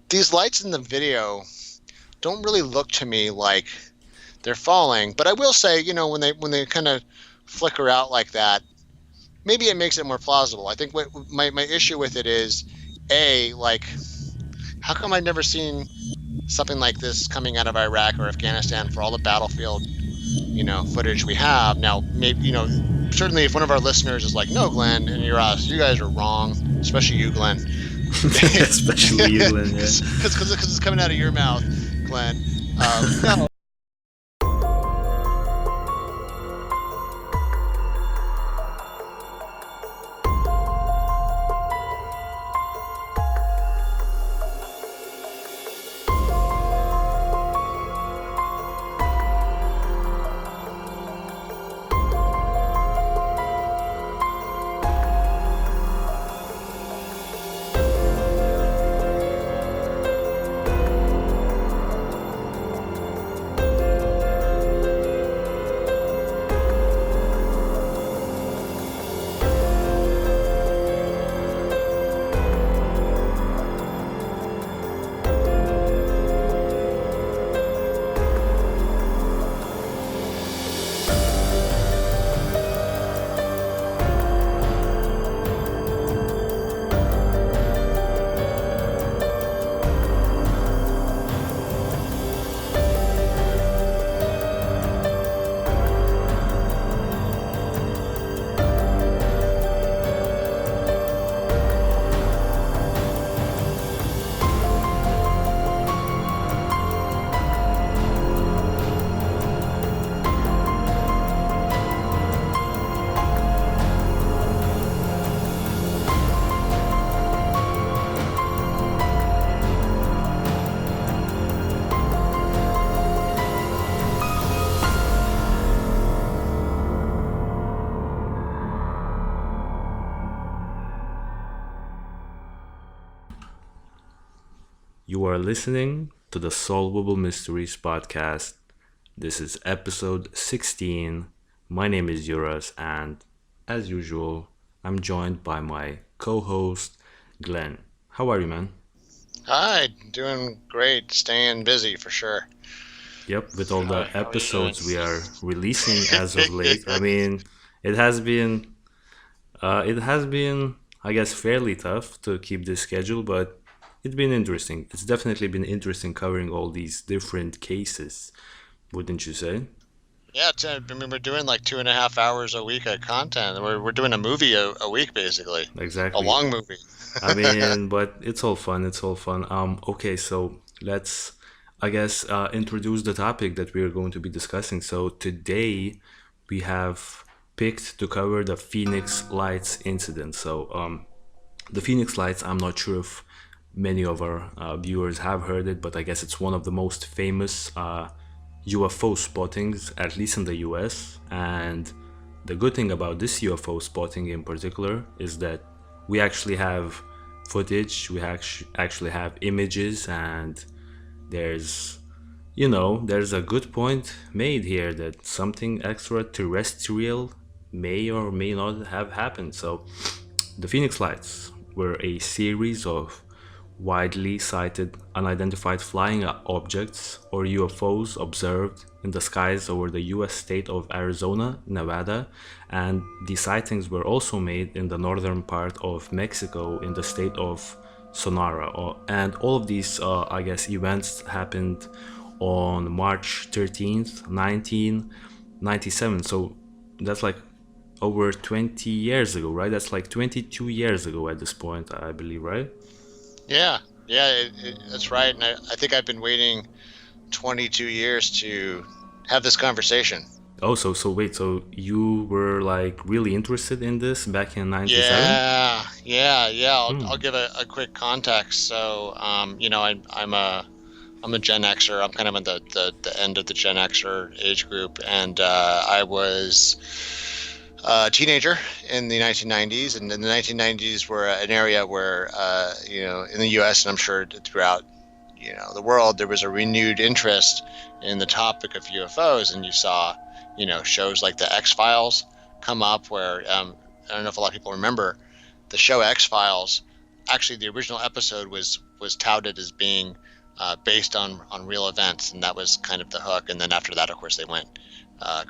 these lights in the video don't really look to me like they're falling. But I will say, when they kind of flicker out like that, maybe it makes it more plausible. I think what my issue with it is, like, how come I've never seen something like this coming out of Iraq or Afghanistan for all the battlefield, footage we have? Now, maybe, certainly if one of our listeners is like, no, Glenn and Juras, you guys are wrong, especially you, Glenn. Especially you, Glenn, yeah. Because it's coming out of your mouth, Glenn. No. You are listening to the Solvable Mysteries Podcast. This is episode 16. My name is Juras, and as usual, I'm joined by my co-host, Glenn. How are you, man? Hi, doing great, staying busy for sure. Yep, with all the episodes we are releasing as of late. I mean, it has been, I guess, fairly tough to keep this schedule, but it's been interesting. It's definitely been interesting covering all these different cases, wouldn't you say? Yeah, I mean, we're doing like 2.5 hours a week of content. We're doing a movie a week, basically. A Exactly. long movie. I mean, but it's all fun. It's all fun. Okay, so let's, I guess, introduce the topic that we are going to be discussing. So today we have picked to cover the Phoenix Lights incident. So, the Phoenix Lights, I'm not sure if many of our viewers have heard it, but I guess it's one of the most famous UFO spottings, at least in the US. And the good thing about this UFO spotting in particular is that we actually have footage, we actually have images, and there's, there's a good point made here that something extraterrestrial may or may not have happened. So, the Phoenix Lights were a series of widely sighted unidentified flying objects or UFOs observed in the skies over the US state of Arizona, Nevada, and the sightings were also made in the northern part of Mexico in the state of Sonora. And all of these, I guess, events happened on March 13th, 1997. So that's like over 20 years ago, right? That's like 22 years ago at this point, I believe, right? Yeah, that's right. And I think I've been waiting 22 years to have this conversation. Oh, so wait, so you were like really interested in this back in 97? Yeah. I'll give a quick context. So, I'm a Gen Xer. I'm kind of in the end of the Gen Xer age group, and I was a teenager in the 1990s, and in the 1990s were an area where, in the U.S. and I'm sure throughout, the world, there was a renewed interest in the topic of UFOs, and you saw, shows like the X-Files come up where, I don't know if a lot of people remember, the show X-Files, actually the original episode was was touted as being based on real events, and that was kind of the hook. And then after that, of course, they went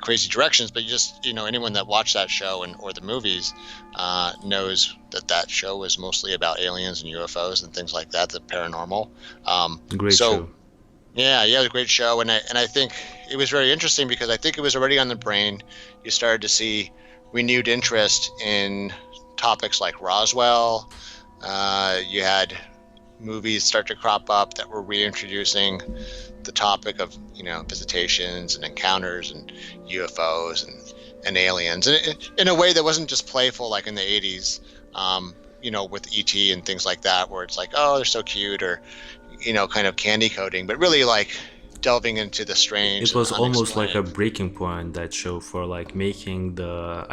crazy directions. But anyone that watched that show or the movies knows that show was mostly about aliens and UFOs and things like that, the paranormal. Great So show. yeah, it was a great show, and I think it was very interesting because I think it was already on the brain. You started to see renewed interest in topics like Roswell. You had movies start to crop up that were reintroducing the topic of visitations and encounters and UFOs and aliens, and in a way that wasn't just playful like in the 80s, with ET and things like that, where it's like, oh, they're so cute, or kind of candy coating, but really like delving into the strange It and was almost like a unexplained. breaking point, that show, for like making the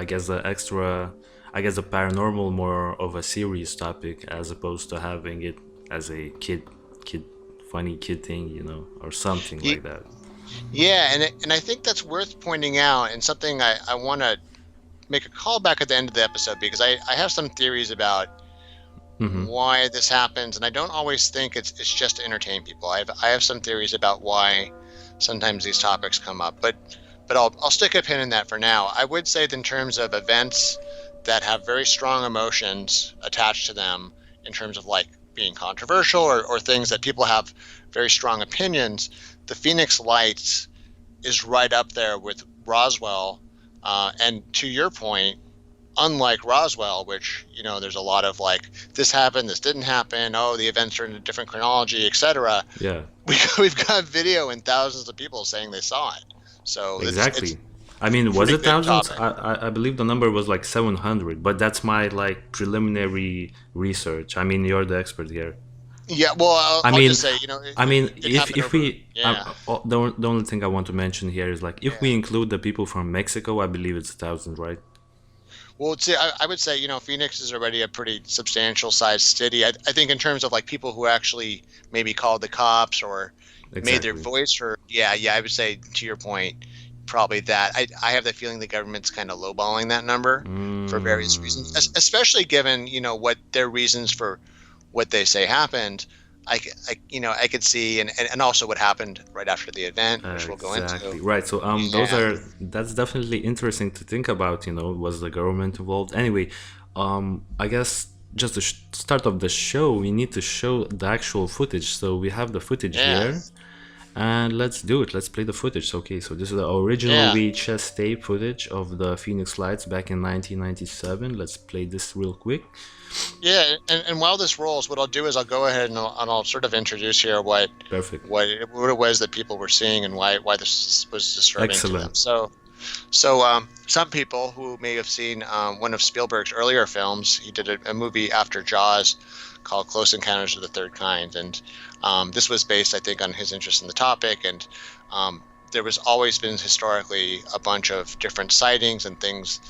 paranormal more of a serious topic, as opposed to having it as a kid funny kid thing, or something like that. Yeah, and I think that's worth pointing out, and something I want to make a call back at the end of the episode, because I have some theories about Mm-hmm. why this happens, and I don't always think it's just to entertain people. I have some theories about why sometimes these topics come up, but I'll stick a pin in that for now. I would say that in terms of events that have very strong emotions attached to them, in terms of like being controversial or things that people have very strong opinions, the Phoenix Lights is right up there with Roswell. And to your point, unlike Roswell, which there's a lot of like, this happened, this didn't happen, oh, the events are in a different chronology, etc. Yeah, We've got video and thousands of people saying they saw it, so it's exactly. I mean, a was pretty it big thousands? topic. I believe the number was like 700, but that's my like preliminary research. I mean, you're the expert here. Yeah, well, I I'll mean, just say, I mean, it if happened if over. we Yeah, the only thing I want to mention here is, like, if yeah. we include the people from Mexico, I believe it's 1,000, right? Well, see, I would say, Phoenix is already a pretty substantial sized city. I think in terms of like people who actually maybe called the cops or made their Exactly. voice heard. Yeah, I would say, to your point, probably that. I have the feeling the government's kind of lowballing that number for various reasons, Mm, especially given, what their reasons for what they say happened. I could see, and also what happened right after the event, which we'll go into. exactly. Right. So Yeah, that's definitely interesting to think about. Was the government involved? Anyway, I guess just to start of the show, we need to show the actual footage. So we have the footage yeah, here. And let's do it. Let's play the footage. Okay, so this is the original yeah. VHS tape footage of the Phoenix Lights back in 1997. Let's play this real quick. Yeah, and while this rolls, what I'll do is I'll go ahead and I'll sort of introduce here Perfect. what it was that people were seeing and why this was disturbing to them. Excellent. So some people who may have seen one of Spielberg's earlier films, he did a movie after Jaws called Close Encounters of the Third Kind, and this was based, I think, on his interest in the topic. And there was always been historically a bunch of different sightings and things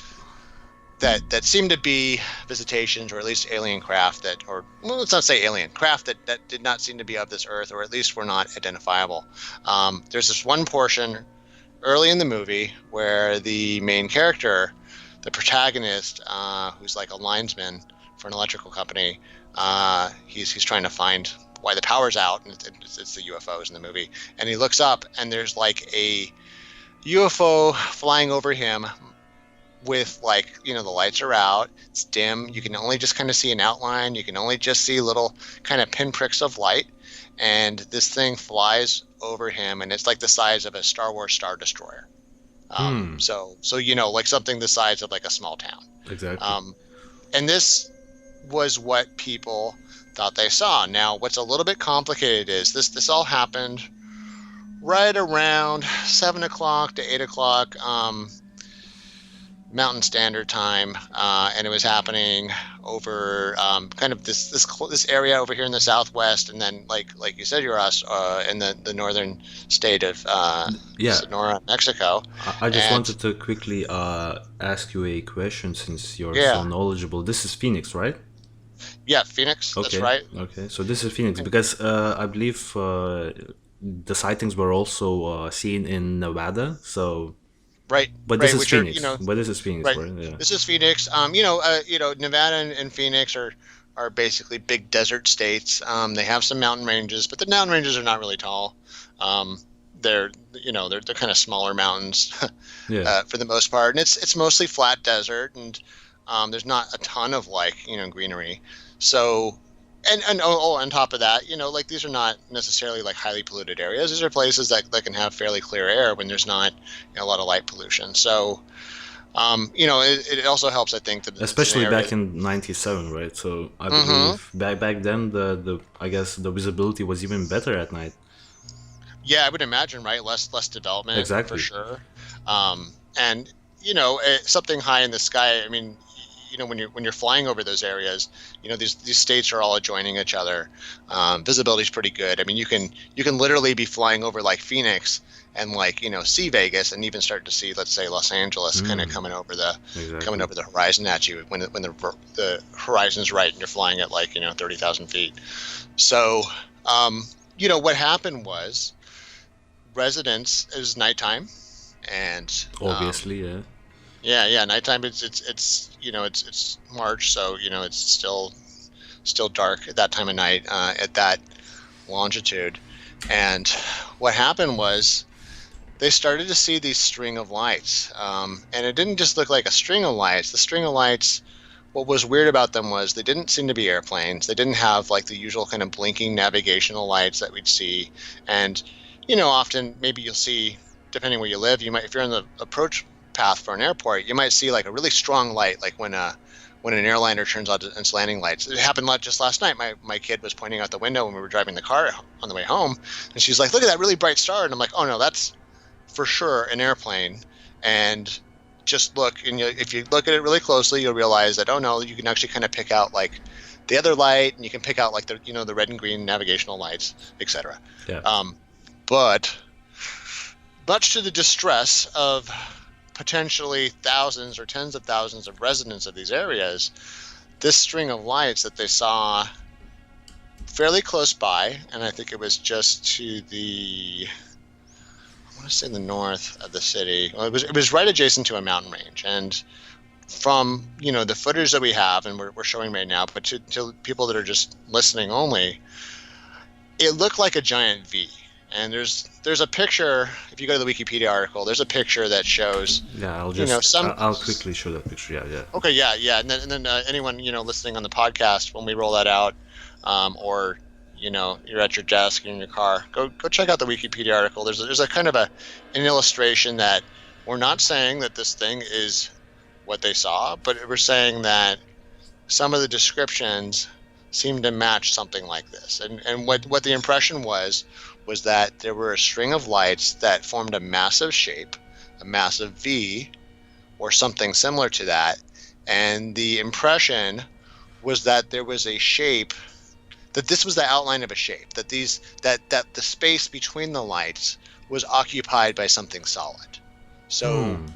that seemed to be visitations, or at least alien craft or well, let's not say alien craft that did not seem to be of this earth, or at least were not identifiable. There's this one portion early in the movie where the main character, the protagonist, who's like a linesman for an electrical company, he's trying to find why the power's out, and it's the UFOs in the movie, and he looks up and there's like a UFO flying over him with, like, the lights are out, it's dim, you can only just kind of see an outline, you can only just see little kind of pinpricks of light, and this thing flies over him, and it's like the size of a Star Wars Star Destroyer. Hmm. So like something the size of like a small town. Exactly. um, and this was what people thought they saw. Now, what's a little bit complicated is this all happened right around 7 o'clock to 8 o'clock Mountain Standard Time, and it was happening over kind of this area over here in the Southwest, and then like you said, Juras, in the northern state of Yeah. Sonora, Mexico. I just And wanted to quickly ask you a question, since you're so yeah, knowledgeable. This is Phoenix, right? yeah, Phoenix, that's Okay. right. Okay. So this is Phoenix, And, because I believe the sightings were also seen in Nevada. So, right, but this right, is which are, Phoenix. But this is Phoenix, right. right? Yeah. This is Phoenix. Nevada and Phoenix are are basically big desert states. They have some mountain ranges, but the mountain ranges are not really tall. They're kind of smaller mountains Yeah. for the most part, and it's mostly flat desert, and there's not a ton of greenery. So, and on top of that, like these are not necessarily like highly polluted areas. These are places that can have fairly clear air when there's not a lot of light pollution. So, it also helps, I think, that Especially back in '97, right? So I Mm-hmm. believe back then the I guess the visibility was even better at night. Yeah, I would imagine, right? Less development for Exactly. sure. And something high in the sky. I mean, when you're flying over those areas, these states are all adjoining each other. Visibility is pretty good. I mean, you can literally be flying over like Phoenix and see Vegas and even start to see, let's say, Los Angeles kind of Mm, coming exactly. over the horizon at you when the horizon's right and you're flying at 30,000 feet. So what happened was residents, it was nighttime, and Obviously, yeah. yeah, nighttime. It's March, so it's still dark at that time of night at that longitude. And what happened was they started to see these string of lights, and it didn't just look like a string of lights. The string of lights, what was weird about them was they didn't seem to be airplanes. They didn't have like the usual kind of blinking navigational lights that we'd see. And often maybe you'll see, depending where you live, if you're on the approach path for an airport, you might see like a really strong light, like when an airliner turns on its landing lights. It happened just last night. My kid was pointing out the window when we were driving the car on the way home, and she's like, "Look at that really bright star!" And I'm like, "Oh no, that's for sure an airplane." And just look, and if you look at it really closely, you'll realize that, oh no, you can actually kind of pick out like the other light, and you can pick out like the red and green navigational lights, etc. Yeah. But much to the distress of potentially thousands or tens of thousands of residents of these areas, this string of lights that they saw fairly close by, and I think it was just to the, I want to say the north of the city. Well, it was right adjacent to a mountain range, and from the footage that we have and we're showing right now, but to people that are just listening only, it looked like a giant V. And there's a picture. If you go to the Wikipedia article, there's a picture that shows, Yeah, some. I'll quickly show that picture. Yeah, yeah. Okay, yeah, and then anyone listening on the podcast, when we roll that out, or you're at your desk or in your car, go check out the Wikipedia article. There's a kind of an illustration that we're not saying that this thing is what they saw, but we're saying that some of the descriptions seem to match something like this. And what the impression was that there were a string of lights that formed a massive shape, a massive V, or something similar to that. And the impression was that there was a shape, that this was the outline of a shape, that the space between the lights was occupied by something solid. So Hmm.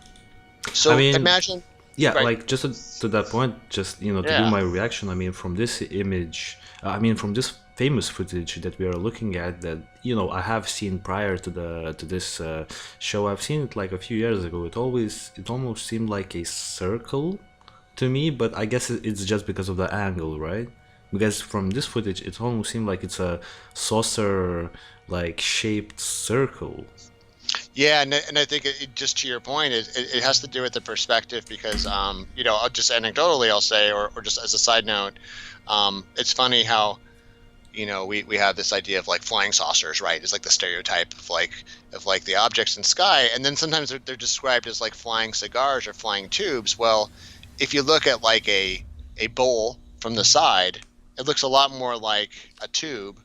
I so mean, imagine, yeah, right? like just to that point, just to give Yeah. my reaction. I mean, from this image, I mean, from this famous footage that we are looking at, that I have seen prior to this show. I've seen it like a few years ago. It almost seemed like a circle to me, but I guess it's just because of the angle, right? Because from this footage, it almost seemed like it's a saucer like shaped circle. Yeah, and I think just to your point, it has to do with the perspective because, just anecdotally, I'll say, or just as a side note, it's funny how, we have this idea of like flying saucers, right? It's like the stereotype of like the objects in sky, and then sometimes they're described as like flying cigars or flying tubes. Well, if you look at like a bowl from the side, it looks a lot more like a tube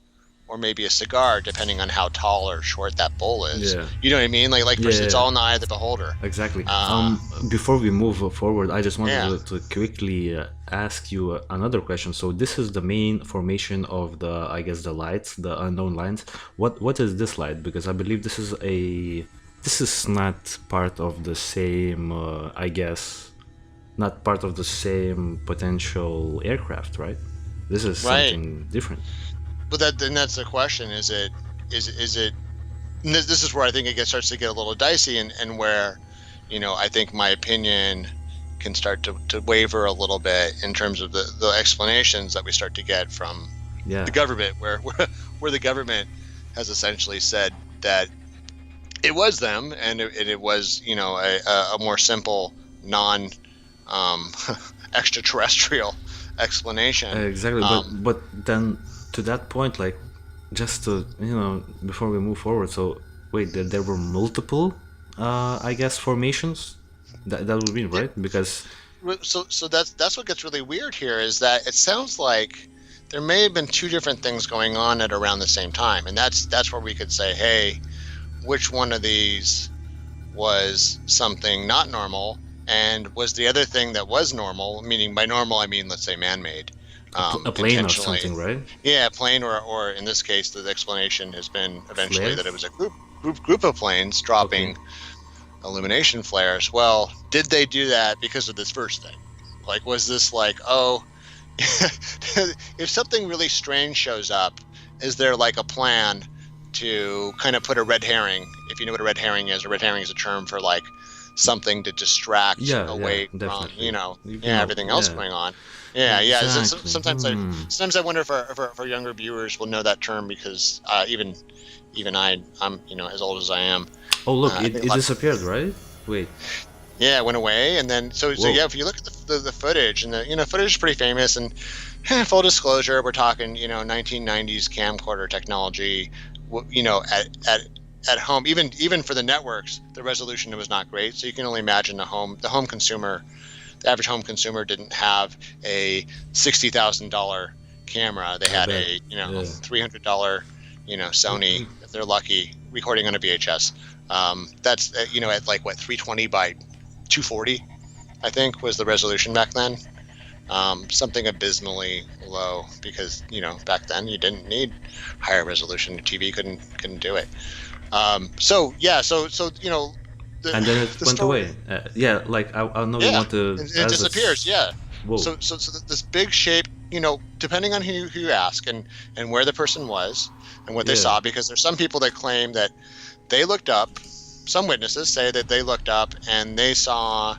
or maybe a cigar, depending on how tall or short that bowl is. Yeah. You know what I mean? Like for, it's Yeah. all in the eye of the beholder. Exactly. Uh, Before we move forward, I just wanted yeah. to quickly ask you another question. So this is the main formation of the, I guess, the lights, the unknown lines. What is this light? Because I believe this is not part of the same, I guess, not part of the same potential aircraft, right? This is Right. something different. But that's the question. Is it? And this is where I think it starts to get a little dicey, and where, I think my opinion can start to waver a little bit in terms of the explanations that we start to get from the government, where the government has essentially said that it was them, and it was, a more simple, non extraterrestrial explanation. Exactly, but then to that point, like, just to before we move forward, so wait, there were multiple, I guess, formations. That would mean, right? Because so that's what gets really weird here, is that it sounds like there may have been two different things going on at around the same time, and that's where we could say, hey, which one of these was something not normal, and was the other thing that was normal, meaning by normal I mean, let's say, man-made, a plane or something, right? Yeah, plane, or in this case, the explanation has been eventually Flares? that it was a group of planes dropping illumination flares. Well, did they do that because of this first thing? Like, was this like, oh, if something really strange shows up, is there like a plan to kind of put a red herring? If you know what a red herring is a term for like something to distract away from everything else going on. Exactly. Sometimes I wonder if our younger viewers will know that term, because even I'm as old as I am. Oh, look, it disappeared, right? Wait. Yeah, it went away, and then so yeah. If you look at the footage, and the footage is pretty famous. And full disclosure, we're talking 1990s camcorder technology. At home, even for the networks, the resolution was not great. So you can only imagine the home consumer. The average home consumer didn't have a $60,000 camera. They had a $300 Sony, if they're lucky, recording on a VHS. That's at like 320 by 240, I think, was the resolution back then. Something abysmally low, because back then you didn't need higher resolution. The TV couldn't do it. And then it went away. I know you want to. It disappears. Yeah. Whoa. So this big shape, depending on who you ask, and where the person was and what they saw, because there's some people that claim that they looked up. Some witnesses say that they looked up and they saw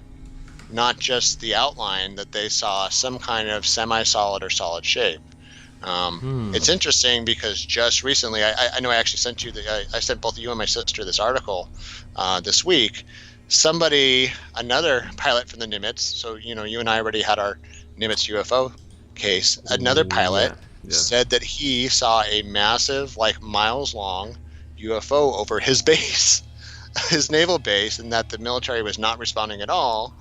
not just the outline, that they saw some kind of semi-solid or solid shape. It's interesting because just recently, I know I actually sent you I sent both you and my sister this article this week. Another pilot from the Nimitz, so you and I already had our Nimitz UFO case. Another pilot said that he saw a massive, like miles long, UFO over his base, his naval base, and that the military was not responding at all.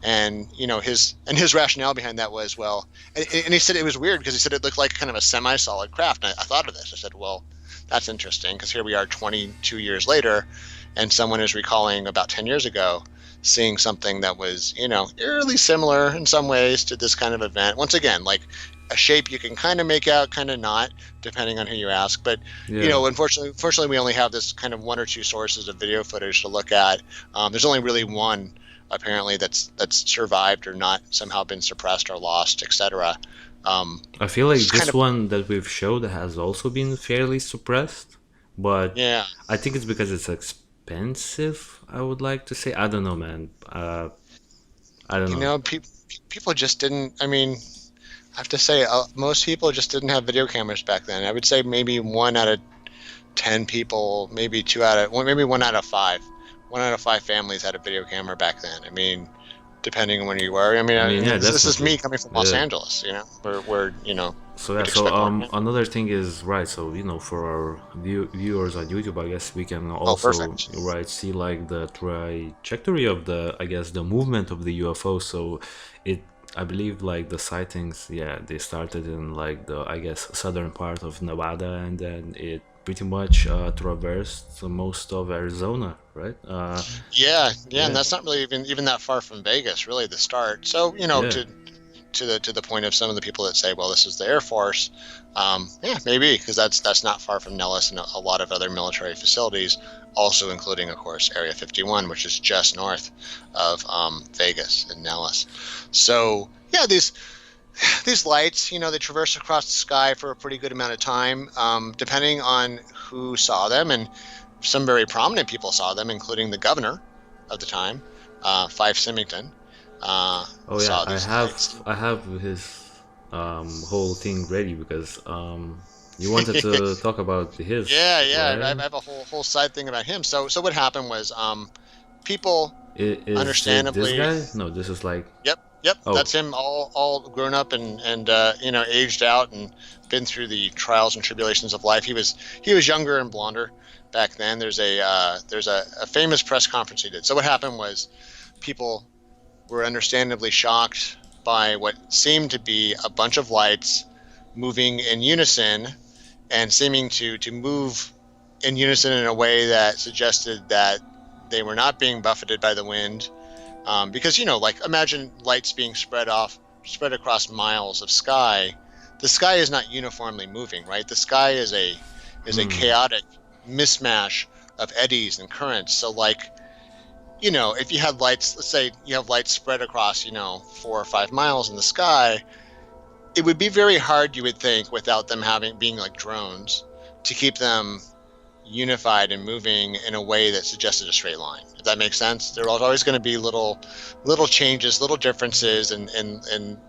And his rationale behind that was, well, and he said it was weird because he said it looked like kind of a semi-solid craft. And I thought of this. I said, well, that's interesting, because here we are 22 years later, and someone is recalling about 10 years ago seeing something that was, eerily similar in some ways to this kind of event. Once again, like a shape you can kind of make out, kind of not, depending on who you ask. But unfortunately, we only have this kind of one or two sources of video footage to look at. There's only really one, apparently, that's survived or not somehow been suppressed or lost, etc. I feel like this one that we've showed has also been fairly suppressed, but I think it's because it's expensive, I would like to say. I don't know, man. I don't know. People just didn't. I mean, I have to say, most people just didn't have video cameras back then. I would say maybe 1 out of 10 people, maybe 1 out of 5. 1 out of 5 families had a video camera back then. I mean, depending on when you were. This is me coming from Los Angeles, where So another thing is, right, so for our viewers on YouTube, I guess we can also see like the trajectory of the movement of the UFO. So I believe like the sightings, they started in like the southern part of Nevada, and then it pretty much traversed most of Arizona, right? And that's not really even that far from Vegas, really, the start. So to the point of some of the people that say, well, this is the Air Force, maybe, because that's not far from Nellis and a lot of other military facilities, also including, of course, Area 51, which is just north of Vegas and Nellis. So these lights, they traverse across the sky for a pretty good amount of time, depending on who saw them. And some very prominent people saw them, including the governor of the time, Fife Symington. Oh yeah, saw these lights. I have his whole thing ready because you wanted to talk about his, Yeah, yeah. I right? have a whole side thing about him. So what happened was, people, Is it this understandably, guy? No, this is like, yep, oh, that's him, all grown up and aged out and been through the trials and tribulations of life. He was younger and blonder back then. There's a famous press conference he did. So what happened was, people were understandably shocked by what seemed to be a bunch of lights moving in unison and seeming to move in unison in a way that suggested that they were not being buffeted by the wind. Because, like, imagine lights being spread across miles of sky. The sky is not uniformly moving, right? The sky is a hmm, chaotic mismatch of eddies and currents. So, like, if you had lights, let's say you have lights spread across, 4 or 5 miles in the sky, it would be very hard, you would think, without them being like drones, to keep them unified and moving in a way that suggested a straight line. If that makes sense, there are always going to be little changes, little differences in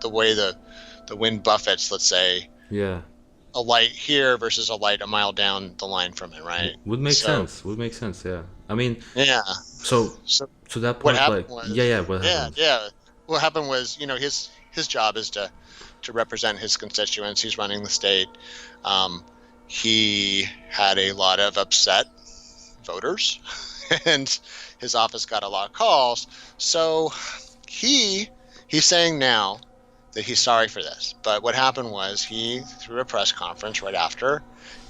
the way the wind buffets, let's say, yeah, a light here versus a light a mile down the line from it, right? would make So sense. Would make sense. Yeah. I mean, yeah. so So to that what point, happened like, yeah, was, yeah. What yeah, happened? yeah. What happened was, his job is to represent his constituents. He's running the state. Um, he had a lot of upset voters, and his office got a lot of calls. So he he's saying now that he's sorry for this. But what happened was, he threw a press conference right after,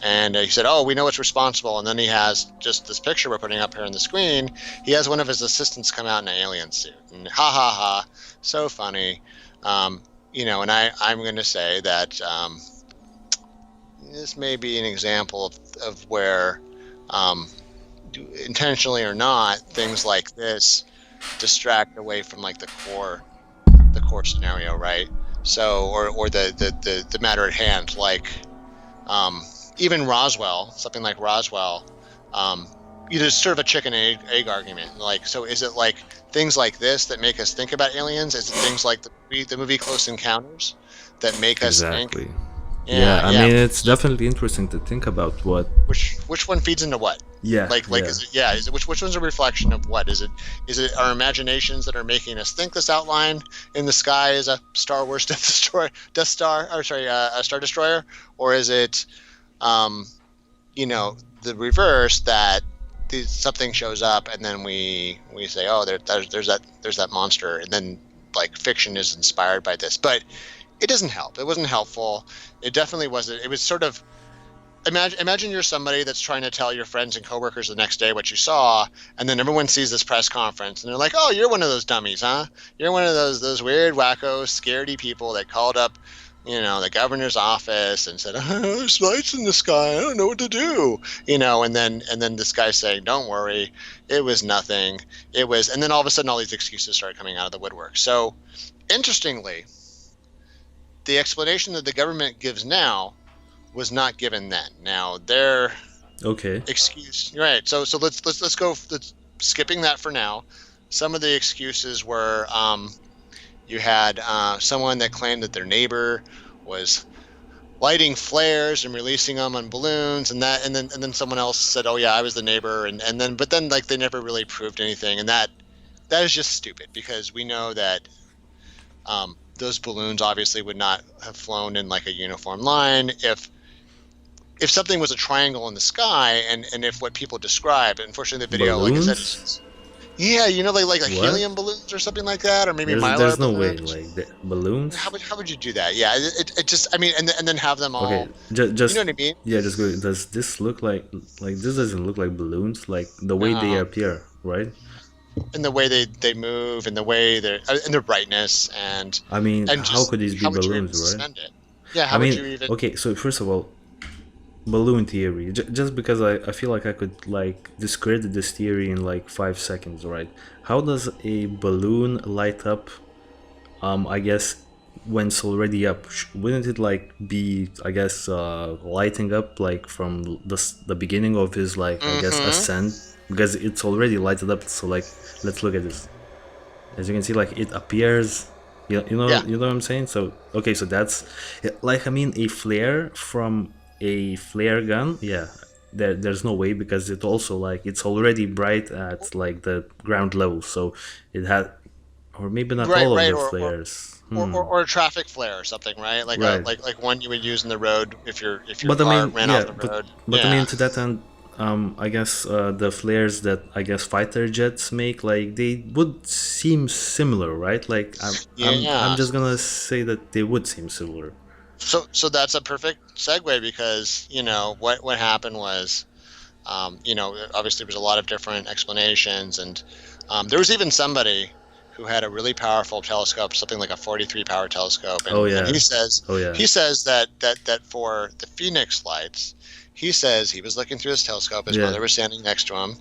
and he said, "Oh, we know it's responsible." And then he has just this picture we're putting up here on the screen. He has one of his assistants come out in an alien suit, and ha ha ha, so funny. And I'm going to say that, this may be an example of where, um, intentionally or not, things like this distract away from, like, the core scenario, right? So, or the matter at hand, like, um, even Roswell, something like Roswell, um, there's sort of a chicken egg argument. Like, so is it like things like this that make us think about aliens? Is it things like the movie Close Encounters that make us think? Exactly. Yeah, Yeah, I yeah. mean, it's definitely interesting to think about what. Which one feeds into what? Yeah, Like, yeah. is it, yeah, is it which one's a reflection of what? Is it our imaginations that are making us think this outline in the sky is a Star Wars Death Star, or sorry, a Star Destroyer, or is it, um the reverse, that something shows up and then we say, oh, there's that monster, and then, like, fiction is inspired by this. But it doesn't help. It wasn't helpful. It definitely wasn't. It was sort of, imagine you're somebody that's trying to tell your friends and coworkers the next day what you saw, and then everyone sees this press conference and they're like, "Oh, you're one of those dummies, huh? You're one of those weird, wacko, scaredy people that called up, the governor's office and said, oh, there's lights in the sky. I don't know what to do." And then this guy's saying, "Don't worry, it was nothing. It was," and then all of a sudden, all these excuses started coming out of the woodwork. So, interestingly, the explanation that the government gives now was not given then. Now, their Okay. excuse, right? So let's go. Let's skipping that for now. Some of the excuses were, you had, someone that claimed that their neighbor was lighting flares and releasing them on balloons, and then someone else said, "Oh yeah, I was the neighbor," but then, like, they never really proved anything, and that is just stupid, because we know that, those balloons obviously would not have flown in, like, a uniform line if something was a triangle in the sky, and if what people describe, unfortunately, the video, like I said, Balloons? yeah, like What? helium balloons or something like that, or maybe There's mylar no way, balloons. like the balloons. How would you do that? Yeah, it just, I mean, and then have them Okay, all, you know just what I mean? yeah, just go. Does this look like this doesn't look like balloons? Like the way they No, appear, right? and the way they move, and the way and their brightness, and I mean, and how just could these be how would you even balloons, right? suspend it? Yeah, I how would mean, you even? okay, so first of all, balloon theory. Just because I feel like I could like discredit this theory in like 5 seconds, right? How does a balloon light up? I guess when it's already up, wouldn't it like be, I guess, lighting up like from the beginning of his like, I guess, Mm-hmm. ascent, because it's already lighted up. So like, let's look at this. as you can see, like it appears. Yeah, You know what I'm saying. So okay, so that's like, I mean, a flare from a flare gun. Yeah, there's no way, because it also, like, it's already bright at like the ground level, so it had, or maybe not right, all of right, the flares. or a traffic flare or something, right? Like Right. like one you would use in the road if your But I car mean, ran off yeah, the road. I mean, Yeah, to that end, I guess the flares that, I guess, fighter jets make, like, they would seem similar, right? Like, I'm yeah. just gonna say that they would seem similar. So that's a perfect segue because what happened was, obviously there was a lot of different explanations, and there was even somebody who had a really powerful telescope, something like a 43 power telescope, Oh and yeah, oh yeah, he says that for the Phoenix lights, he says he was looking through his telescope. His yeah. mother was standing next to him.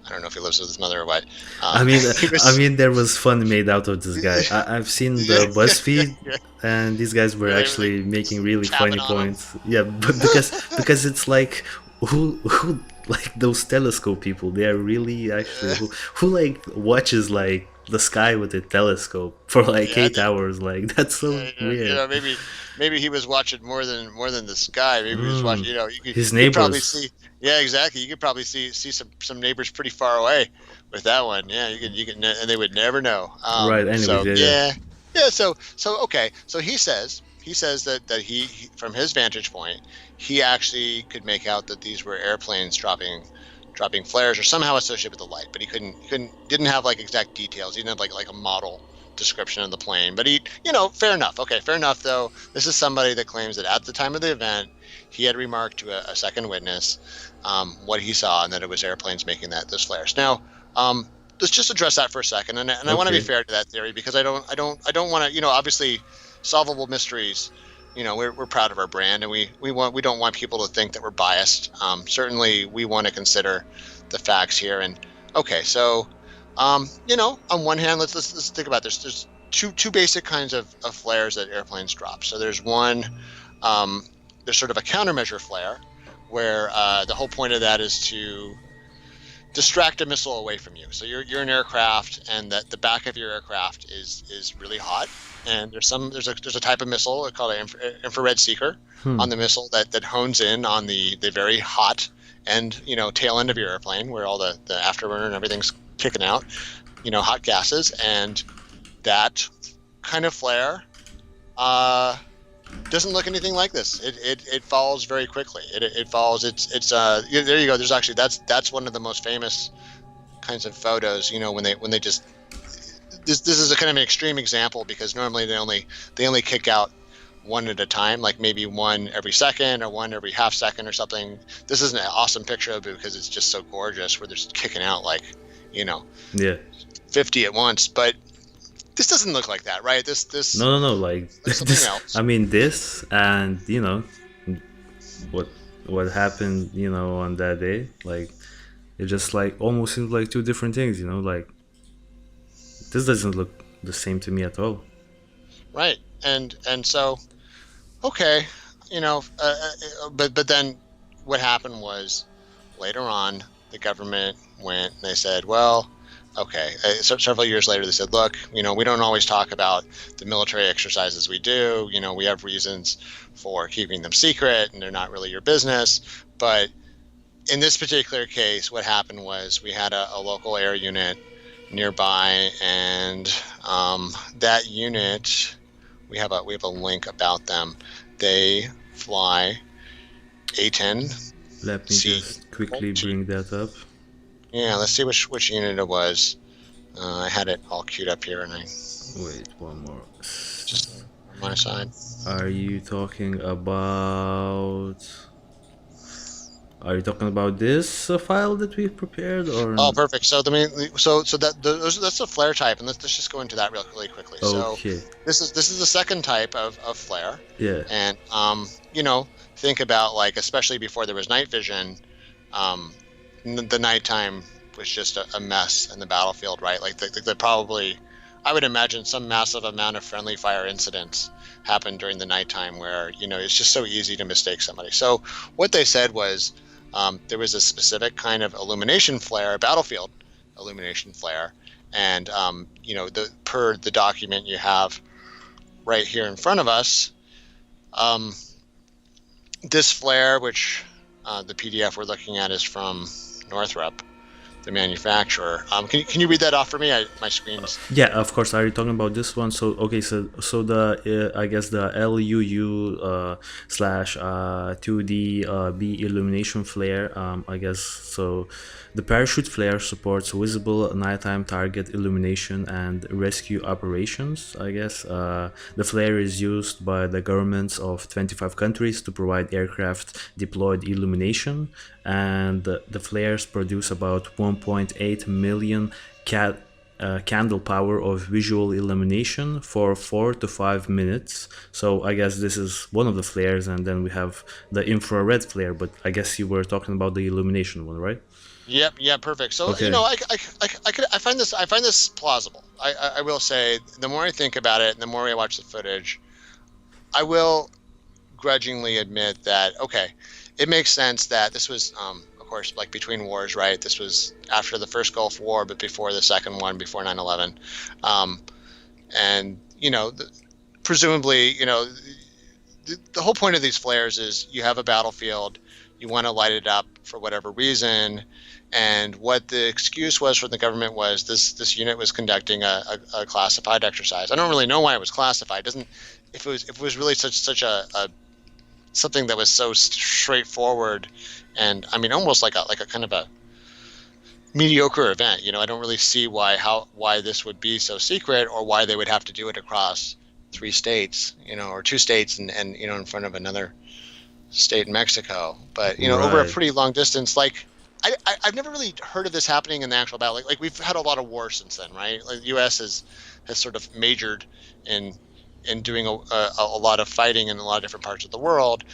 I don't know if he lives with his mother or what. I mean, He was. there was fun made out of this guy. I've seen Yeah, the yeah, BuzzFeed, yeah. and these guys were Where they were like actually making really tapping funny on him. points. Yeah, but because it's like, who like those telescope people? They are really actually, who like watches like the sky with a telescope for like Yeah, 8 hours. Like, that's so weird. maybe he was watching more than the sky. Maybe he was watching. Mm, his You could probably neighbors. see. Yeah, exactly. You could probably see some neighbors pretty far away with that one. Yeah, you could, and they would never know. Right. Anyways, So yeah, yeah. yeah, yeah. So okay. So he says that he from his vantage point, he actually could make out that these were airplanes dropping flares or somehow associated with the light, but he didn't have like exact details. He didn't have like a model description of the plane. But fair enough. Okay, fair enough though. This is somebody that claims that at the time of the event, he had remarked to a second witness what he saw, and that it was airplanes making those flares. Now, let's just address that for a second, and I want to be Okay. fair to that theory because I don't want to. Obviously, solvable mysteries. We're proud of our brand, and we don't want people to think that we're biased. Certainly, we want to consider the facts here. And okay, so on one hand, let's think about this. There's two basic kinds of flares that airplanes drop. So there's one, there's sort of a countermeasure flare, where the whole point of that is to distract a missile away from you. So you're an aircraft, and that the back of your aircraft is really hot, and there's a type of missile called an infrared seeker Hmm. on the missile that hones in on the very hot end, tail end of your airplane, where all the afterburner and everything's kicking out, hot gases, and that kind of flare doesn't look anything like this. It falls very quickly. It falls. There you go. There's actually that's one of the most famous kinds of photos. When they just this is a kind of an extreme example because normally they only kick out one at a time, like maybe one every second or one every half second or something. This is an awesome picture of it because it's just so gorgeous where they're just kicking out like Yeah. 50 at once. But this doesn't look like that, right? This No, no, no. Like, like something this. else. I mean, this, and what what happened, on that day. Like, it just like almost seems like two different things. Like, this doesn't look the same to me at all. Right. And so okay, but then what happened was later on the government went and they said, well, okay. Several years later they said, look, we don't always talk about the military exercises we do. We have reasons for keeping them secret and they're not really your business. But in this particular case, what happened was we had a local air unit nearby, and that unit, we have a link about them. They fly A10 Let me C. just quickly bring that up. Yeah, let's see which unit it was. I had it all queued up here, and I Wait, one more. just on my side. Are you talking about? Are you talking about this file that we've prepared, or? Oh, perfect. So that's the flare type, and let's just go into that really quickly. So Okay. this is the second type of flare, Yeah. and think about like especially before there was night vision, the nighttime was just a mess in the battlefield, right? Like the probably, I would imagine some massive amount of friendly fire incidents happened during the nighttime where it's just so easy to mistake somebody. So what they said was there was a specific kind of illumination flare, a battlefield illumination flare, And per the document you have right here in front of us, this flare, which the PDF we're looking at is from Northrop, the manufacturer. Can you read that off for me? My screen's. Yeah, of course. Are you talking about this one? So okay, so the I guess the LUU slash 2D B illumination flare. I guess so. The parachute flare supports visible nighttime target illumination and rescue operations. I guess the flare is used by the governments of 25 countries to provide aircraft deployed illumination, and the flares produce about 1.8 million candle power of visual illumination for 4 to 5 minutes. So I guess this is one of the flares, and then we have the infrared flare. But I guess you were talking about the illumination one, right? Yep, yeah, perfect. So Okay. I find this plausible. I will say, the more I think about it and the more I watch the footage, I will grudgingly admit that it makes sense that this was of course, like between wars, right? This was after the first Gulf War, but before the second one, before 9/11, and presumably, the whole point of these flares is you have a battlefield, you want to light it up for whatever reason, and what the excuse was from the government was this unit was conducting a classified exercise. I don't really know why it was classified. It doesn't if it was really such a something that was so straightforward, and I mean almost like a kind of a mediocre event. I don't really see why this would be so secret, or why they would have to do it across 3 states, or 2 states, and in front of another state in Mexico. But over a Right. pretty long distance, like I've never really heard of this happening in the actual battle. Like we've had a lot of wars since then, right? Like the U.S. has sort of majored in doing a lot of fighting in a lot of different parts of the world.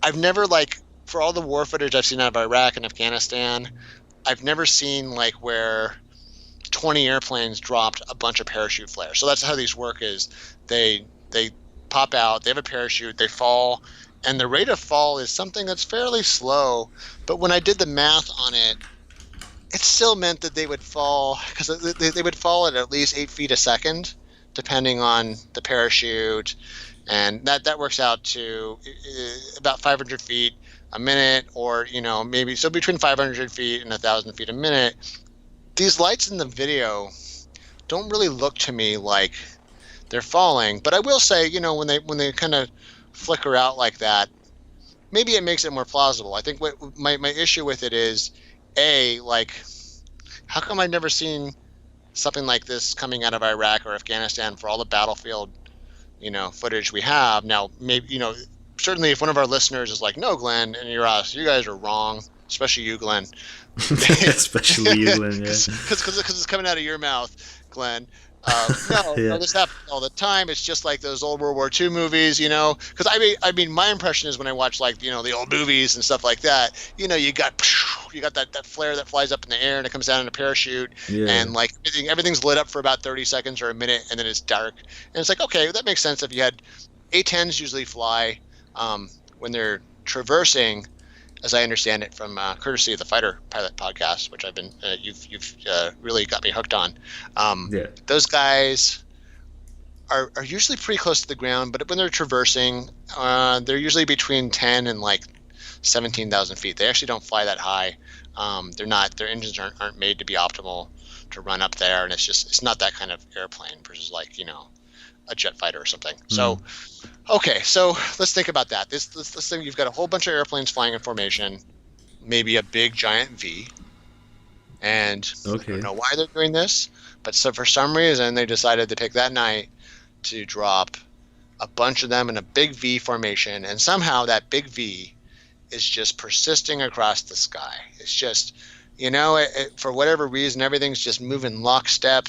I've never, like, for all the war footage I've seen out of Iraq and Afghanistan, I've never seen like where 20 airplanes dropped a bunch of parachute flares. So that's how these work is they pop out, they have a parachute, they fall, and the rate of fall is something that's fairly slow. But when I did the math on it, it still meant that they would fall, because they would fall at least 8 feet a second, depending on the parachute, and that works out to about 500 feet a minute, or maybe so between 500 feet and 1,000 feet a minute. These lights in the video don't really look to me like they're falling, but I will say, when they kind of flicker out like that, maybe it makes it more plausible. I think what my issue with it is, like, how come I've never seen something like this coming out of Iraq or Afghanistan for all the battlefield, footage we have? Now, maybe, certainly if one of our listeners is like, no, Glenn and Juras, you guys are wrong, especially you, Glenn. Especially you, Glenn. Yeah. Because it's coming out of your mouth, Glenn. Yeah. This happens all the time. It's just like those old World War II movies, Because I mean, my impression is when I watch, like, the old movies and stuff like that, you got that flare that flies up in the air and it comes down in a parachute, Yeah. and like everything's lit up for about 30 seconds or a minute, and then it's dark, and it's like, okay, that makes sense. If you had A-10s usually fly when they're traversing, as I understand it from courtesy of the Fighter Pilot podcast, which I've been you've really got me hooked on. Yeah. Those guys are usually pretty close to the ground, but when they're traversing, they're usually between 10 and like 17,000 feet. They actually don't fly that high. Their engines aren't made to be optimal to run up there, and it's not that kind of airplane versus, like, a jet fighter or something. So, okay, so let's think about that. Let's think you've got a whole bunch of airplanes flying in formation, maybe a big giant V, and I don't know why they're doing this, but so for some reason they decided to pick that night to drop a bunch of them in a big V formation, and somehow that big V is just persisting across the sky. It's just, for whatever reason, everything's just moving lockstep.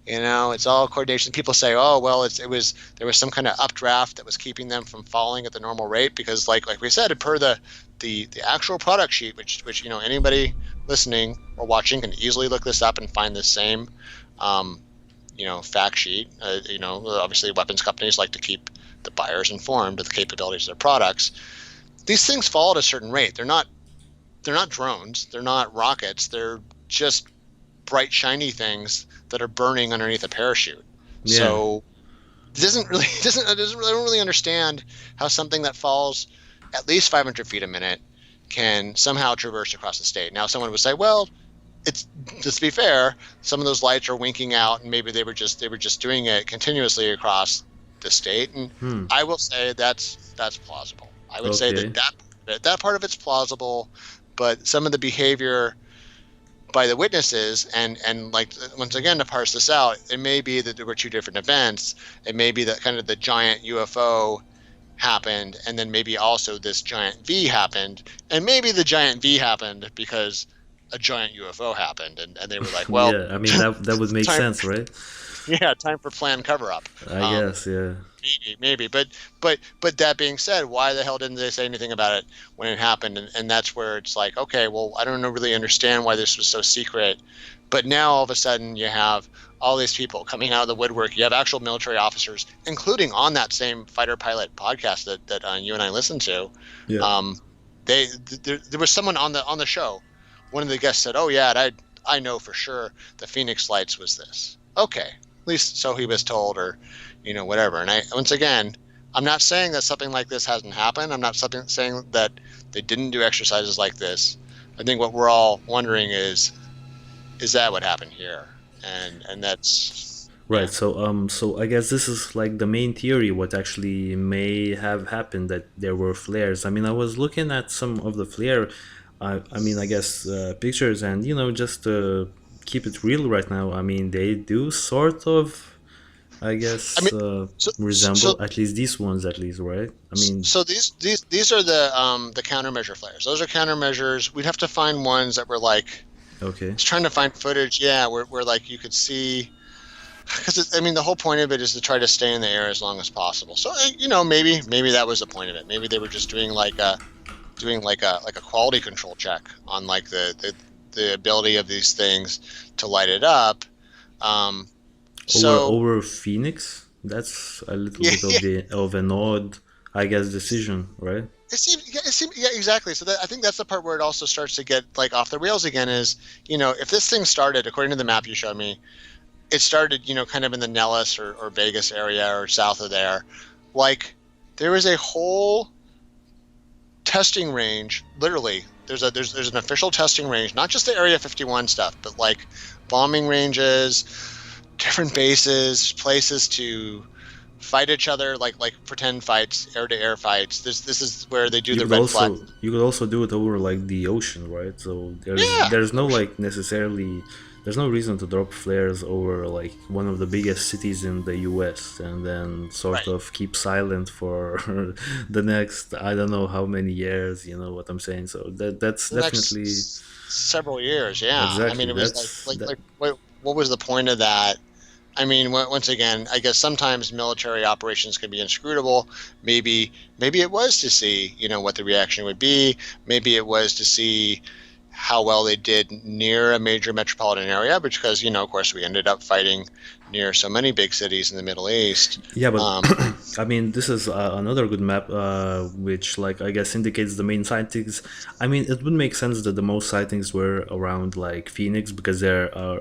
It's all coordination. People say, oh, well, there was some kind of updraft that was keeping them from falling at the normal rate, because like we said, per the actual product sheet, which anybody listening or watching can easily look this up and find the same fact sheet. Obviously weapons companies like to keep the buyers informed of the capabilities of their products. These things fall at a certain rate. They're not drones, they're not rockets, they're just bright shiny things that are burning underneath a parachute. Yeah. So it doesn't really I don't really understand how something that falls at least 500 feet a minute can somehow traverse across the state. Now someone would say, well, it's, just to be fair, some of those lights are winking out, and maybe they were just doing it continuously across the state. And Hmm. I will say that's plausible. I would say Okay. that part of it's plausible, but some of the behavior by the witnesses, and like, once again, to parse this out, it may be that there were two different events. It may be that kind of the giant UFO happened, and then maybe also this giant V happened, and maybe the giant V happened because a giant UFO happened, and they were like, well, Yeah. I mean that would make time, sense, right? yeah, time for planned cover up. I guess. Yeah. Maybe, but that being said, why the hell didn't they say anything about it when it happened? And that's where it's like, okay, well, I don't really understand why this was so secret, but now all of a sudden you have all these people coming out of the woodwork. You have actual military officers, including on that same fighter pilot podcast that you and I listened to. Yeah. Um, there was someone on the show. One of the guests said, "Oh yeah, I know for sure the Phoenix Lights was this." Okay, at least so he was told, or whatever. And once again, I'm not saying that something like this hasn't happened. I'm not saying that they didn't do exercises like this. I think what we're all wondering is that what happened here? And that's, Right. yeah. So I guess this is like the main theory. What actually may have happened, that there were flares. I mean, I was looking at some of the flare. I mean, I guess pictures, and just to keep it real right now. I mean, they do sort of, I I mean, guess, so resemble, so at least these ones, at least, right? I mean, so these are the countermeasure flares. Those are countermeasures. We'd have to find ones that were like, I okay. was trying to find footage, yeah, where like you could see, because I mean the whole point of it is to try to stay in the air as long as possible. So maybe that was the point of it. Maybe they were just doing like a quality control check on like the ability of these things to light it up. Um, Over so over Phoenix, that's a little yeah, bit yeah, of an odd, I guess, decision, right? yeah, exactly. So I think that's the part where it also starts to get like off the rails again. Is if this thing started according to the map you showed me, it started kind of in the Nellis or Vegas area or south of there. Like there was a whole testing range. Literally, there's an official testing range, not just the Area 51 stuff, but like bombing ranges, different bases, places to fight each other, like pretend fights, air to air fights. This is where they do You the could red flag. also do it over like the ocean, right? So Yeah, there's no ocean. like necessarily, there's no reason to drop flares over like one of the biggest cities in the US and then sort Right. of keep silent for the next, I don't know how many years, you know what I'm saying? So that's The definitely next several years. Yeah. I mean, exactly it was that's like that. what was the point of that? I mean, once again, I guess sometimes military operations can be inscrutable. Maybe it was to see, what the reaction would be. Maybe it was to see how well they did near a major metropolitan area, because, of course, we ended up fighting near so many big cities in the Middle East. Yeah, but Um, I mean, this is another good map, which, like, I guess indicates the main sightings. I mean, it would make sense that the most sightings were around like Phoenix because there are,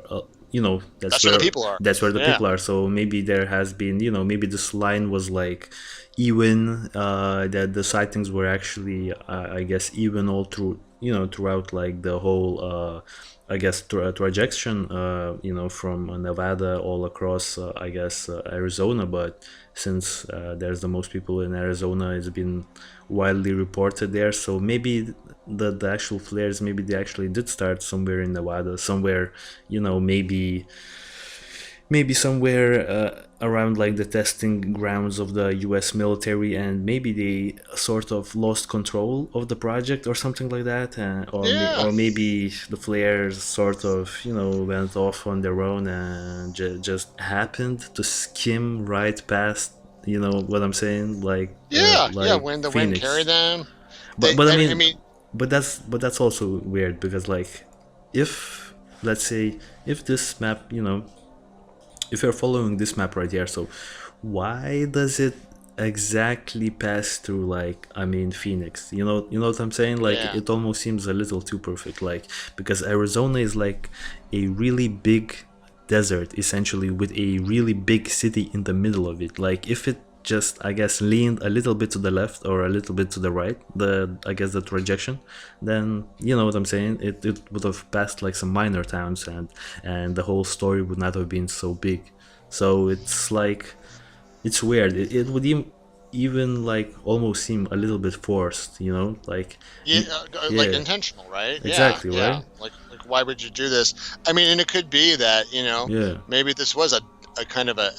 that's where the people are. that's where the Yeah. people are. So maybe there has been, maybe this line was like even, that the sightings were actually, I guess, even all through, throughout like the whole. I guess trajection, from Nevada all across, I guess, Arizona. But since there's the most people in Arizona, it's been widely reported there. So maybe the actual flares, maybe they actually did start somewhere in Nevada, somewhere, maybe somewhere around like the testing grounds of the US military, and maybe they sort of lost control of the project or something like that, Yeah. or maybe the flares sort of went off on their own and just happened to skim right past, what I'm saying, Yeah. Yeah. like When the wind carried Phoenix. them, But I I mean, mean, but that's also weird because, like, if let's say if this map, if you're following this map right here, so why does it exactly pass through, like, I mean, Phoenix. You know what I'm saying? Like, Yeah. it almost seems a little too perfect. Like, because Arizona is like a really big desert, essentially, with a really big city in the middle of it. Like, if it just, I guess, leaned a little bit to the left or a little bit to the right, I guess the projection, then you know what I'm saying. It would have passed like some minor towns, and the whole story would not have been so big. So it's like it's weird. It would even like almost seem a little bit forced, like Yeah, like yeah, intentional, right? Yeah, exactly, yeah. right? Like why would you do this? I mean, and it could be that, Yeah, maybe this was a kind of an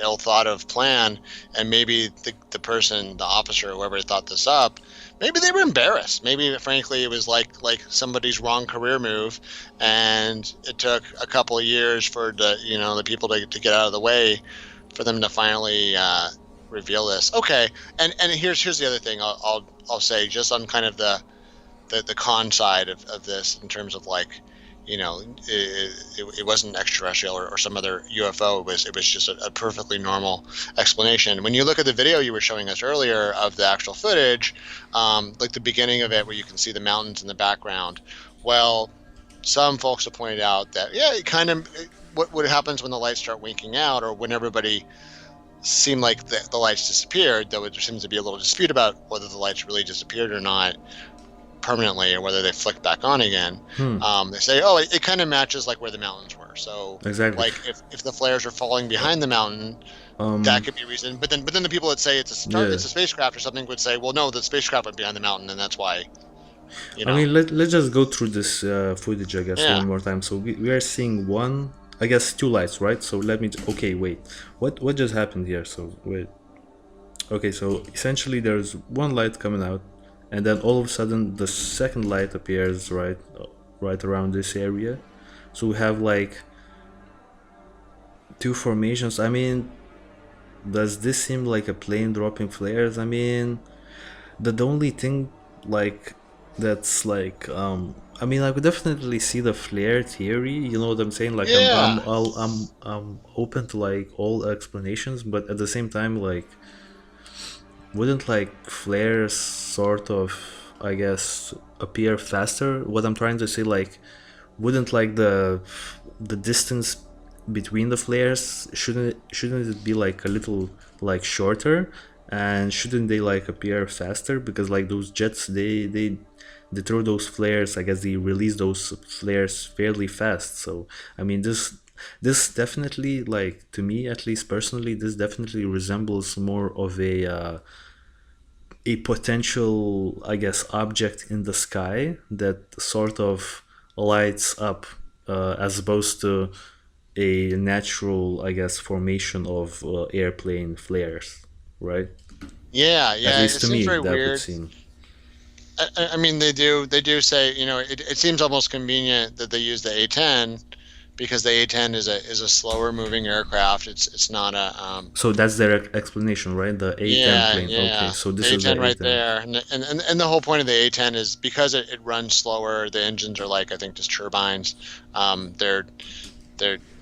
ill thought of plan, and maybe the person, the officer, whoever thought this up, maybe they were embarrassed. Maybe, frankly, it was like somebody's wrong career move, and it took a couple of years for the people to get out of the way for them to finally reveal this. Okay, and here's the other thing I'll say, just on kind of the con side of this, in terms of, like, it wasn't extraterrestrial or some other UFO. It was just a perfectly normal explanation. When you look at the video you were showing us earlier of the actual footage, like the beginning of it, where you can see the mountains in the background, well, some folks have pointed out that, yeah, it kind of, what happens when the lights start winking out, or when everybody seemed like the lights disappeared, though there seems to be a little dispute about whether the lights really disappeared or not permanently, or whether they flicked back on again. hmm. They say, oh, it kind of matches like where the mountains were. So, Exactly. like, if the flares are falling behind the mountain, that um could be a reason. But then the people that say yeah, it's a spacecraft or something would say, well, no, the spacecraft went behind the mountain, and that's why, you I know. mean, let's just go through this footage, I guess, Yeah. one more time. So we are seeing one, I guess, two lights, right? So okay, wait, what just happened here? So wait. Okay, so essentially there's one light coming out, and then all of a sudden the second light appears right around this area. So we have like two formations. I mean, does this seem like a plane dropping flares? I mean, the only thing, like, that's like, I mean, I could definitely see the flare theory. You know what I'm saying? Like, Yeah. I'm open to like all explanations, but at the same time, like, wouldn't like flares sort of, I guess, appear faster? What I'm trying to say, like, wouldn't like the distance between the flares, shouldn't it be like a little like shorter, and shouldn't they like appear faster? Because like those jets, they throw those flares, I guess they release those flares fairly fast. So I mean, this definitely, like, to me at least personally, this definitely resembles more of a potential, I guess, object in the sky that sort of lights up, as opposed to a natural, I guess, formation of airplane flares, right? Yeah. At Yeah. least It to seems me, very that would weird. seem. I mean, they do say, it seems almost convenient that they use the A-10, because the A-10 is a slower moving aircraft. It's not a So that's their explanation, right? The A10 yeah, plane. Okay, yeah. so The this is the A-10 right A10. there, and the whole point of the A-10 is because it runs slower. The engines are, like, I think, just turbines.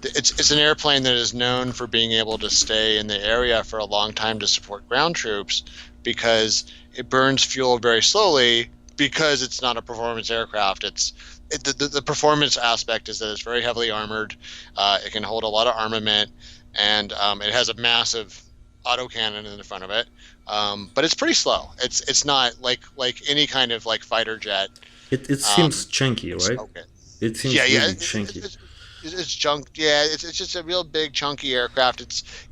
It's an airplane that is known for being able to stay in the area for a long time to support ground troops, because it burns fuel very slowly, because it's not a performance aircraft. The performance aspect is that it's very heavily armored. It can hold a lot of armament, and it has a massive autocannon in the front of it. But it's pretty slow. It's not like any kind of, like, fighter jet. It seems Um, chunky, can right? smoke it. It Yeah, seems yeah. really chunky. It's junk. Yeah, it's just a real big chunky aircraft.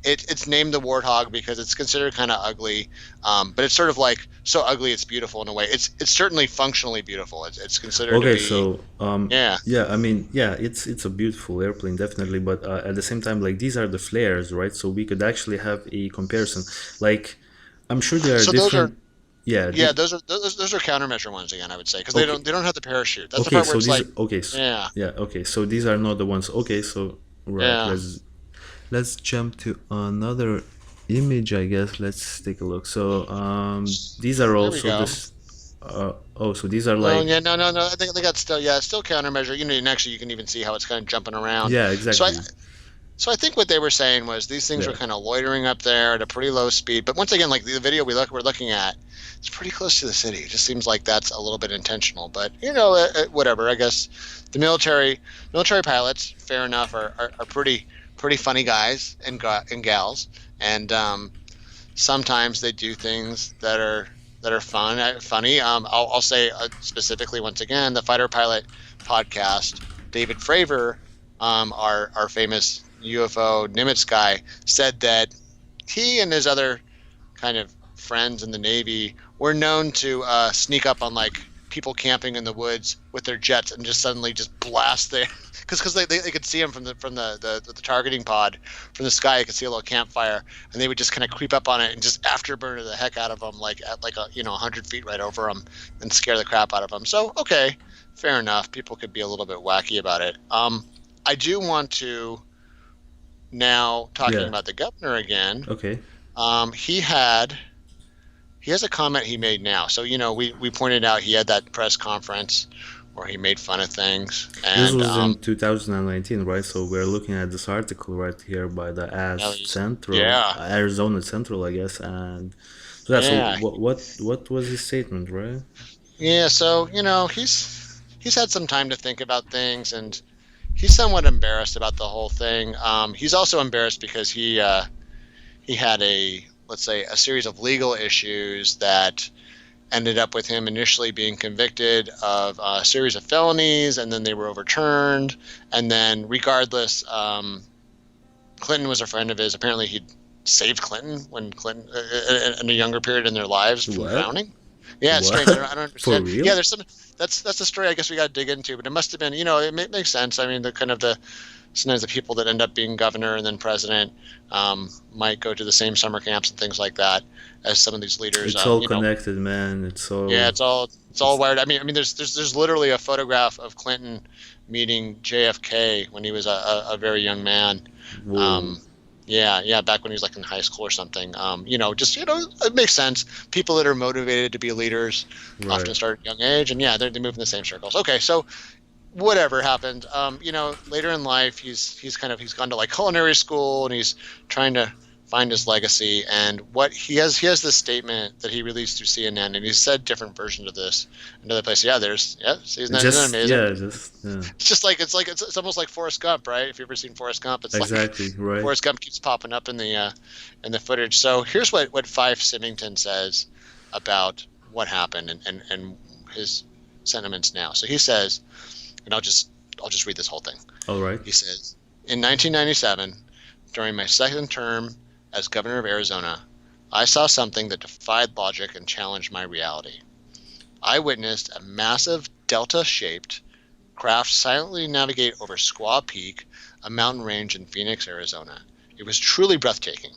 It's named the Warthog because it's considered kind of ugly, but it's sort of like so ugly it's beautiful in a way. It's certainly functionally beautiful. It's considered to Okay, be. so Yeah. yeah, I mean, yeah, it's a beautiful airplane, definitely, but at the same time, like, these are the flares, right? So we could actually have a comparison. Like, I'm sure there are So those are different. Yeah, yeah those are countermeasure ones again, I would say, because they okay, don't have the parachute. That's the okay, part where so it's these, like, okay, yeah, yeah, okay, so these are not the ones. Okay, so right, yeah. let's jump to another image, I guess. Let's take a look. So these are There we also go. this. Oh, so these are Well, like, yeah, no, no, no. I think that's still, yeah, it's still countermeasure. And actually, you can even see how it's kind of jumping around. yeah, So I, exactly. So I think what they were saying was these things were Yeah. kind of loitering up there at a pretty low speed. But once again, like the video we're looking at, it's pretty close to the city. It just seems like that's a little bit intentional. But whatever. I guess the military pilots, fair enough, are pretty funny guys and gals, and sometimes they do things that are funny. I'll say specifically once again the Fighter Pilot podcast. David Fravor, our famous UFO Nimitz guy, said that he and his other kind of friends in the Navy were known to sneak up on like people camping in the woods with their jets and just suddenly just blast their because they could see them from the targeting pod from the sky. You could see a little campfire, and they would just kind of creep up on it and just afterburner the heck out of them, like at 100 feet right over them, and scare the crap out of them. So okay, fair enough. People could be a little bit wacky about it. I do want to now talking Yeah. about the governor again. Okay. He has a comment he made now. So we pointed out he had that press conference where he made fun of things, This and was in 2019, right? So we're looking at this article right here by the yeah, Arizona Central, I guess. And so that's yeah, what was his statement, right? yeah. So he's had some time to think about things, and he's somewhat embarrassed about the whole thing. He's also embarrassed because he had let's say a series of legal issues that ended up with him initially being convicted of a series of felonies, and then they were overturned. And then, regardless, Clinton was a friend of his. Apparently, he saved Clinton when Clinton, in a younger period in their lives, from What? drowning. Yeah, it's strange. I don't For understand. real? Yeah, there's some. That's a story I guess we got to dig into, but it must have been. Makes sense. I mean, the sometimes the people that end up being governor and then president might go to the same summer camps and things like that as some of these leaders. It's all connected, man. It's all. Yeah, it's all wired. I mean, there's literally a photograph of Clinton meeting JFK when he was a very young man. Whoa. Yeah, back when he was like in high school or something. It makes sense. People that are motivated to be leaders often Right. start at a young age, and yeah, they move in the same circles. Okay, so whatever happened, later in life, he's gone to like culinary school, and he's trying to find his legacy. And what he has this statement that he released through CNN, and he said different versions of this in other places. See, isn't that amazing? Yeah. It's just like it's almost like Forrest Gump, right? If you've ever seen Forrest Gump, it's like Exactly. Right. Forrest Gump keeps popping up in the footage. So here's what Fife Symington says about what happened and his sentiments now. So he says, and I'll just read this whole thing. All right. He says, in 1997, during my second term as governor of Arizona, I saw something that defied logic and challenged my reality. I witnessed a massive delta-shaped craft silently navigate over Squaw Peak, a mountain range in Phoenix, Arizona. It was truly breathtaking.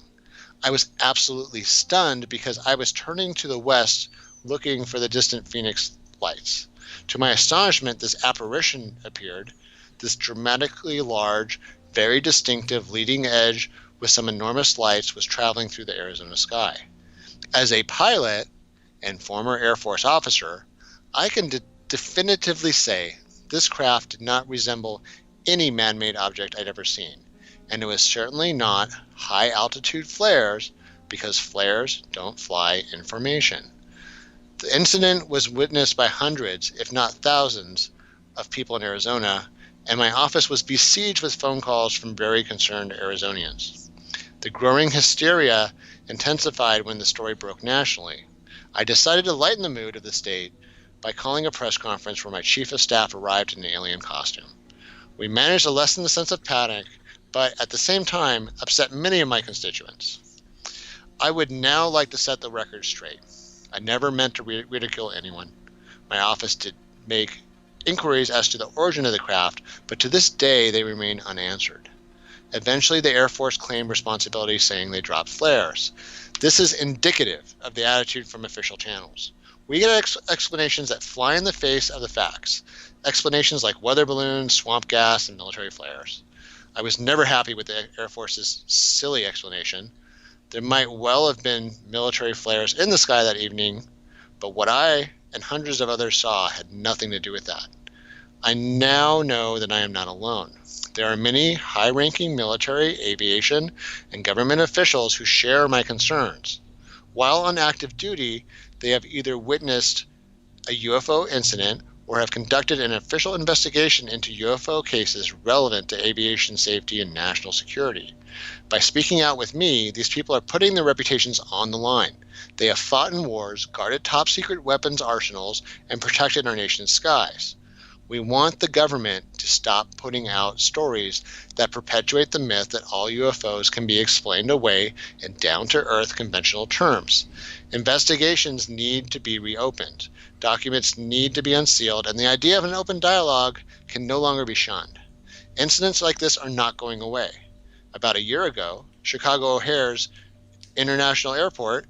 I was absolutely stunned because I was turning to the west looking for the distant Phoenix lights. To my astonishment, this apparition appeared, this dramatically large, very distinctive leading edge with some enormous lights was traveling through the Arizona sky. As a pilot and former Air Force officer, I can definitively say this craft did not resemble any man-made object I'd ever seen, and it was certainly not high-altitude flares because flares don't fly in formation. The incident was witnessed by hundreds, if not thousands, of people in Arizona, and my office was besieged with phone calls from very concerned Arizonians. The growing hysteria intensified when the story broke nationally. I decided to lighten the mood of the state by calling a press conference where my chief of staff arrived in an alien costume. We managed to lessen the sense of panic, but at the same time upset many of my constituents. I would now like to set the record straight. I never meant to ridicule anyone. My office did make inquiries as to the origin of the craft, but to this day they remain unanswered. Eventually, the Air Force claimed responsibility, saying they dropped flares. This is indicative of the attitude from official channels. We get explanations that fly in the face of the facts. Explanations like weather balloons, swamp gas, and military flares. I was never happy with the Air Force's silly explanation. There might well have been military flares in the sky that evening, but what I and hundreds of others saw had nothing to do with that. I now know that I am not alone. There are many high-ranking military, aviation, and government officials who share my concerns. While on active duty, they have either witnessed a UFO incident or have conducted an official investigation into UFO cases relevant to aviation safety and national security. By speaking out with me, these people are putting their reputations on the line. They have fought in wars, guarded top-secret weapons arsenals, and protected our nation's skies. We want the government to stop putting out stories that perpetuate the myth that all UFOs can be explained away in down-to-earth conventional terms. Investigations need to be reopened. Documents need to be unsealed, and the idea of an open dialogue can no longer be shunned. Incidents like this are not going away. About a year ago, Chicago O'Hare International Airport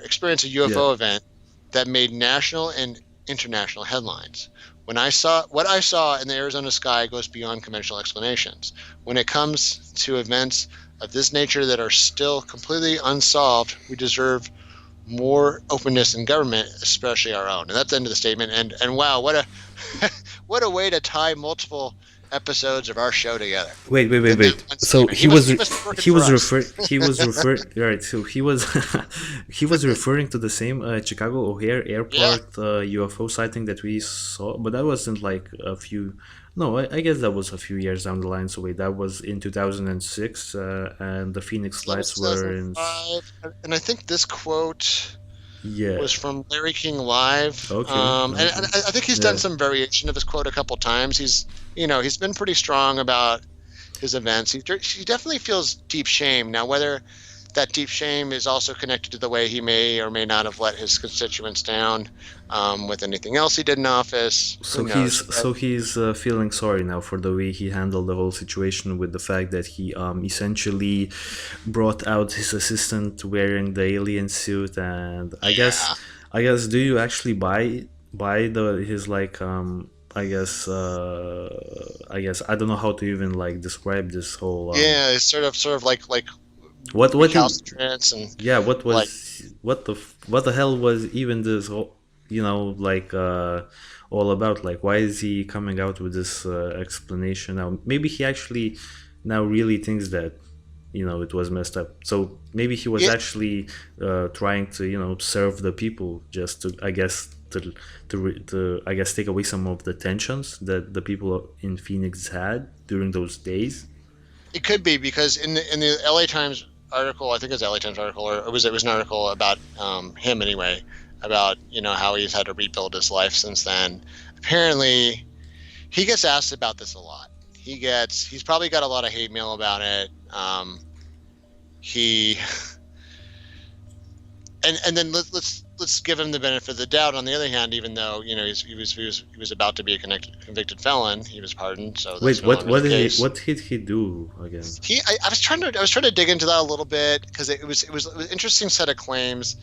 experienced a Yeah. UFO event that made national and international headlines. What I saw in the Arizona sky goes beyond conventional explanations. When it comes to events of this nature that are still completely unsolved, we deserve more openness in government, especially our own. And that's the end of the statement. And wow, what a what a way to tie multiple episodes of our show together. Wait. So He must be working he for was us. he was right. So he was he was referring to the same Chicago O'Hare Yeah, Airport UFO sighting that we saw, but that wasn't like a few. No, I guess that was a few years down the line. So wait, that was in 2006, and the Phoenix that was lights were in. 2005, and I think this quote Yeah. was from Larry King Live. Okay. And Okay. I think he's done Yeah. some variation of his quote a couple times. He's been pretty strong about his events. He definitely feels deep shame. Now, whether that deep shame is also connected to the way he may or may not have let his constituents down with anything else he did in office, who knows? He's feeling sorry now for the way he handled the whole situation with the fact that he essentially brought out his assistant wearing the alien suit, and Yeah, I guess do you actually buy the his like I guess I don't know how to even like describe this whole yeah, it's sort of like what did recalcitrance and yeah what like was what the hell was even this whole like all about, like why is he coming out with this explanation now? Maybe he actually now really thinks that it was messed up, so maybe he was yeah. actually trying to serve the people, just to I guess to I guess take away some of the tensions that the people in Phoenix had during those days. It could be because in the LA Times article, I think it's LA Times article, or it was an article about him anyway, about how he's had to rebuild his life since then. Apparently, he gets asked about this a lot. He's probably got a lot of hate mail about it. He and then let's give him the benefit of the doubt. On the other hand, even though he was about to be a convicted felon, he was pardoned. So that's Wait, no longer the case. what did he do again? I was trying to dig into that a little bit because it was an interesting set of claims.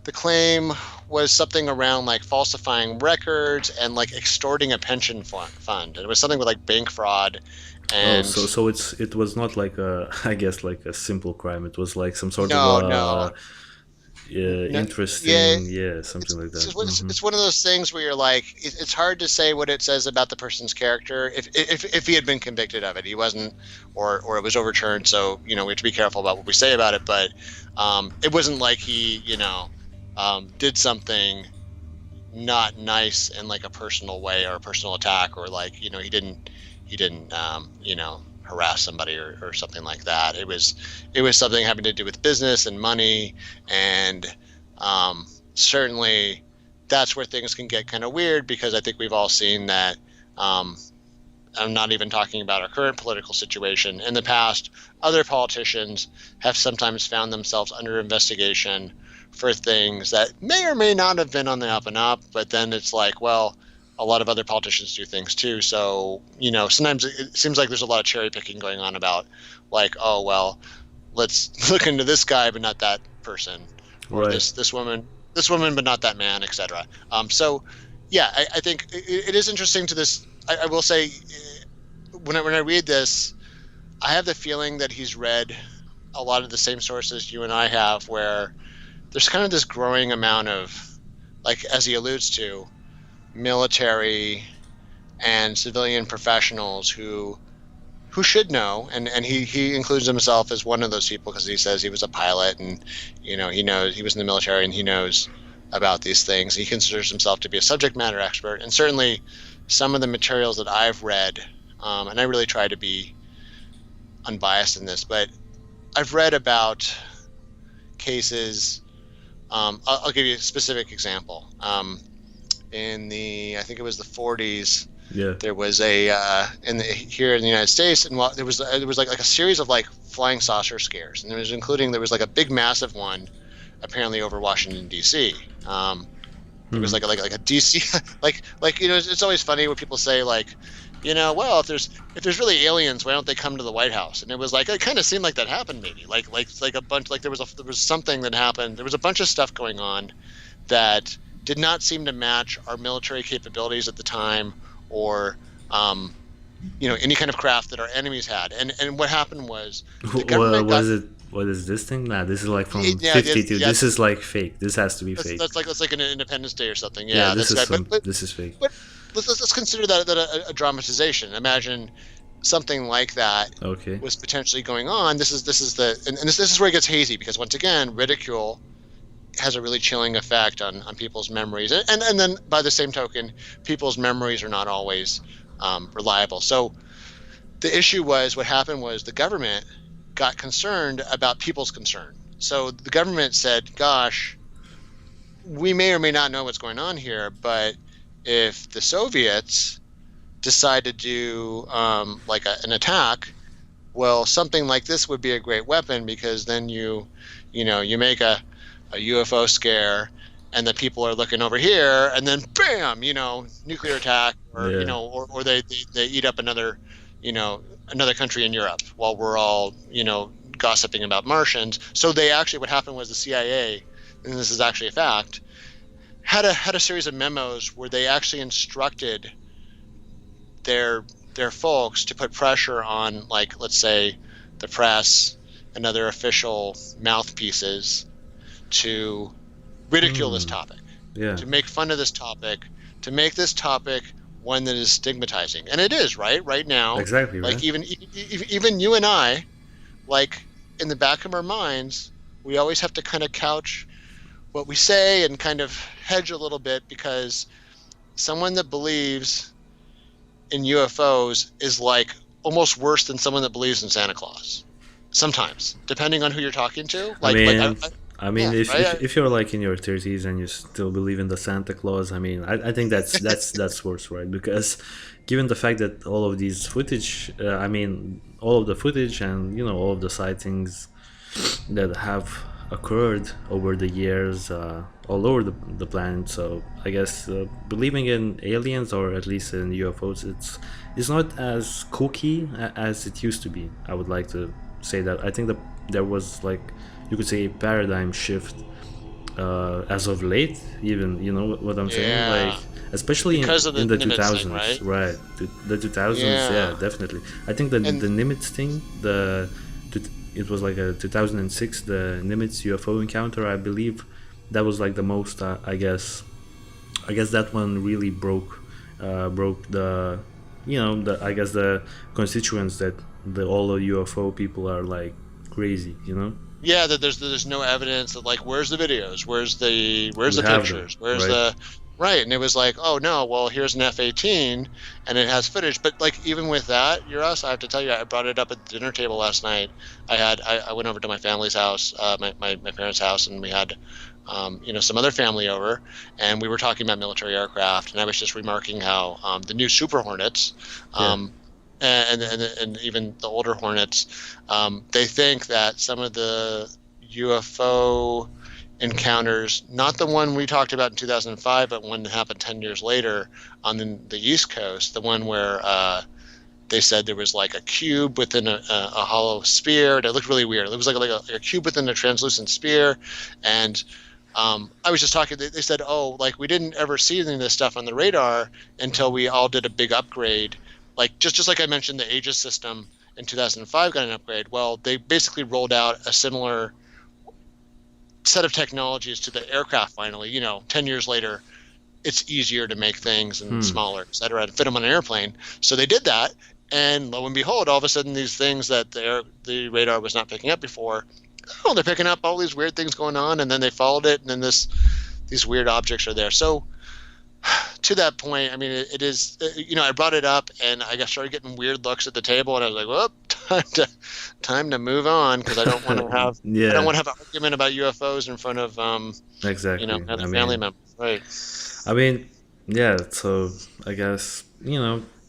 The claim was something around like falsifying records and like extorting a pension fund. It was something with like bank fraud, Oh, and so it was not like a I guess like a simple crime. It was like some sort of no, no, yeah. interesting, yeah, something like that. It's one of those things where you're like, it's hard to say what it says about the person's character if he had been convicted of it. He wasn't, or it was overturned. So we have to be careful about what we say about it. But it wasn't like he did something not nice in like a personal way or a personal attack, or like he didn't harass somebody or something like that. It was something having to do with business and money, and certainly that's where things can get kind of weird, because I think we've all seen that. I'm not even talking about our current political situation. In the past, other politicians have sometimes found themselves under investigation for things that may or may not have been on the up and up, but then it's like, well, a lot of other politicians do things too. So, sometimes it seems like there's a lot of cherry picking going on about like, oh, well, let's look into this guy, but not that person, or Right. this woman, but not that man, etc. So yeah, I think it is interesting to this. I will say, when I read this, I have the feeling that he's read a lot of the same sources you and I have, where there's kind of this growing amount of, like, as he alludes to, military and civilian professionals who should know, and he includes himself as one of those people because he says he was a pilot, and he knows, he was in the military, and he knows about these things. He considers himself to be a subject matter expert, and certainly some of the materials that I've read, and I really try to be unbiased in this, but I've read about cases. I'll give you a specific example. In I think it was the 40s, Yeah. there was here in the United States, and there was like a series of like flying saucer scares, and there was like a big massive one, apparently over Washington D.C. It was like a D.C. like it's always funny when people say like, well, if there's really aliens, why don't they come to the White House? And it was like, it kind of seemed like that happened, maybe like a bunch, like there was something that happened. There was a bunch of stuff going on that did not seem to match our military capabilities at the time, or any kind of craft that our enemies had. And what happened was the Well, government got, what is this thing? Nah, this is like from yeah, 52. yeah, This is like fake. This has to be fake. that's like an Independence Day or something. Yeah, Yeah, this that's is right. some. But This is fake. but let's consider that a dramatization. Imagine something like that Okay. was potentially going on. This is where it gets hazy, because once again, ridicule has a really chilling effect on people's memories, and then by the same token, people's memories are not always reliable. So the issue was, what happened was the government got concerned about people's concern. So the government said, gosh, we may or may not know what's going on here, but if the Soviets decide to do an attack, well, something like this would be a great weapon, because then you make a UFO scare, and the people are looking over here, and then bam, nuclear attack, or Yeah. or they eat up another country in Europe while we're all gossiping about Martians. So what happened was the CIA, and this is actually a fact, had a series of memos where they actually instructed their folks to put pressure on, like, let's say, the press and other official mouthpieces to ridicule this topic, Yeah. to make fun of this topic, to make this topic one that is stigmatizing. And it is, right now. Exactly. Like, Right. even you and I, like, in the back of our minds, we always have to kind of couch what we say and kind of hedge a little bit, because someone that believes in UFOs is like almost worse than someone that believes in Santa Claus. Sometimes, depending on who you're talking to. I mean, Yeah, if, right? if you're like in your 30s and you still believe in the Santa Claus, I mean, I think that's worse, right? Because given the fact that all of these footage, all of the footage and all of the sightings that have occurred over the years, all over the planet. So I guess believing in aliens, or at least in UFOs, it's not as kooky as it used to be. I would like to say that. I think that there was, like, you could say, a paradigm shift as of late. Even, you know what I'm saying? Yeah. Like, especially Because of the in the Nimitz 2000s, thing, right? right? The 2000s, Yeah. yeah, definitely. I think the Nimitz thing, it was like a 2006, the Nimitz UFO encounter, I believe. That was like the most, I guess that one really broke the, I guess, the constituents that all the UFO people are like crazy, Yeah, that there's no evidence that, like, where's the videos, where's the We have them, pictures, where's right? the right. And it was like, oh no, well, here's an F-18 and it has footage. But, like, even with that, I have to tell you, I brought it up at the dinner table last night. I went over to my family's house, my parents' house, and we had some other family over, and we were talking about military aircraft, and I was just remarking how the new Super Hornets, and even the older Hornets, they think that some of the UFO encounters, not the one we talked about in 2005, but one that happened 10 years later on the East Coast, the one where they said there was like a cube within a hollow sphere. It looked really weird. It was like a cube within a translucent sphere. And I was just talking, they said, oh, like, we didn't ever see any of this stuff on the radar until we all did a big upgrade. Like, just like I mentioned, the Aegis system in 2005 got an upgrade. Well, they basically rolled out a similar set of technologies to the aircraft finally, 10 years later, it's easier to make things and Hmm. smaller, et cetera, to fit them on an airplane. So they did that, and lo and behold, all of a sudden, these things that the radar was not picking up before, they're picking up all these weird things going on, and then they followed it, and then these weird objects are there. So to that point, I mean, it is, I brought it up, and I started getting weird looks at the table, and I was like, well, time to move on, because I don't want to have Yeah, an argument about UFOs in front of exactly. other family members, right? I mean, yeah. So I guess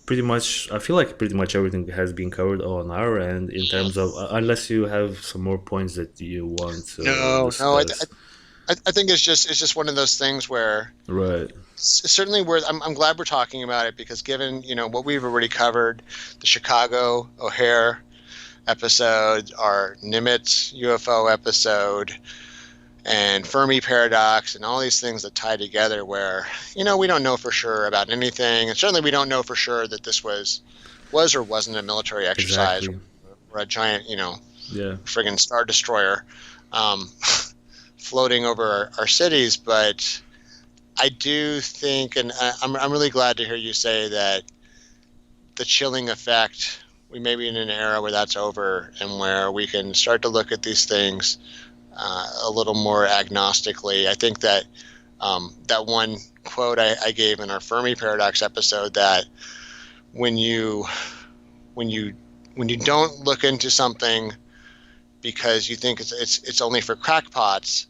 pretty much. I feel like pretty much everything has been covered on our end in terms of, unless you have some more points that you want to No, discuss. I think it's just one of those things where Right. it's certainly worth. I'm glad we're talking about it, because given what we've already covered, the Chicago O'Hare episode, our Nimitz UFO episode, and Fermi paradox, and all these things that tie together, where we don't know for sure about anything, and certainly we don't know for sure that this was or wasn't a military exercise Exactly. or a giant Yeah. friggin' star destroyer um, floating over our cities. But I do think, and I'm really glad to hear you say that the chilling effect, we may be in an era where that's over, and where we can start to look at these things a little more agnostically. I think that that one quote I gave in our Fermi paradox episode, that when you when you don't look into something because you think it's only for crackpots,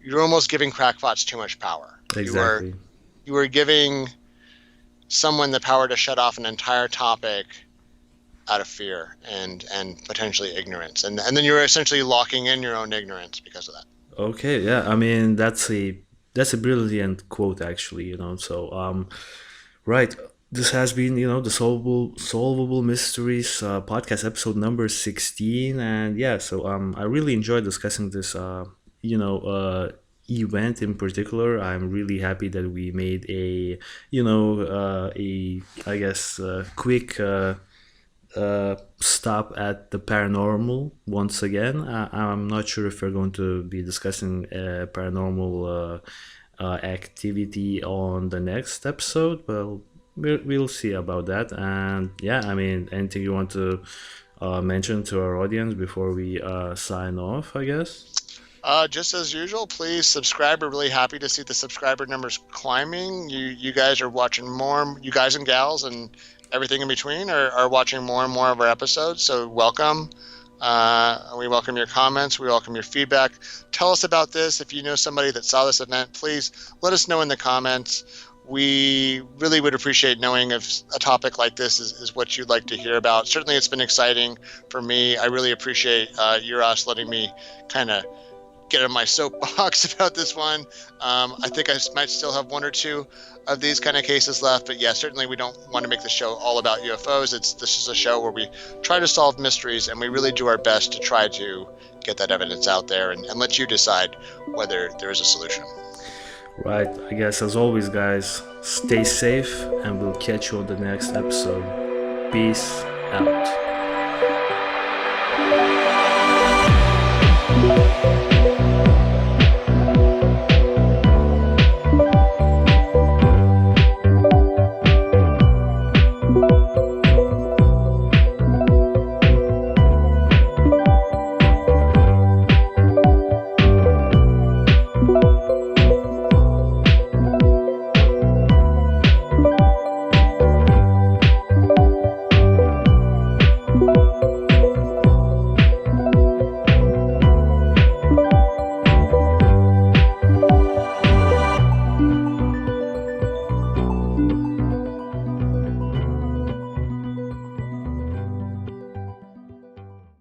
you're almost giving crackpots too much power. Exactly. You are giving someone the power to shut off an entire topic out of fear and potentially ignorance, and then you're essentially locking in your own ignorance because of that. Okay. Yeah. I mean, that's a brilliant quote, actually. So right. This has been, the Solvable Mysteries podcast, episode number 16. And yeah, so I really enjoyed discussing this, event in particular. I'm really happy that we made I guess, quick stop at the paranormal once again. I'm not sure if we're going to be discussing paranormal activity on the next episode. Well, we'll see about that. And yeah, I mean, anything you want to mention to our audience before we sign off, I guess? Just as usual, please subscribe. We're really happy to see the subscriber numbers climbing. You guys are watching more. You guys and gals and everything in between are watching more and more of our episodes. So welcome. We welcome your comments. We welcome your feedback. Tell us about this. If you know somebody that saw this event, please let us know in the comments. We really would appreciate knowing if a topic like this is what you'd like to hear about. Certainly, it's been exciting for me. I really appreciate Juras letting me kind of get in my soapbox about this one. I think I might still have one or two of these kind of cases left, but yeah, certainly we don't want to make the show all about UFOs. This is a show where we try to solve mysteries, and we really do our best to try to get that evidence out there and let you decide whether there is a solution. Right. I guess, as always, guys, stay safe, and we'll catch you on the next episode. Peace out.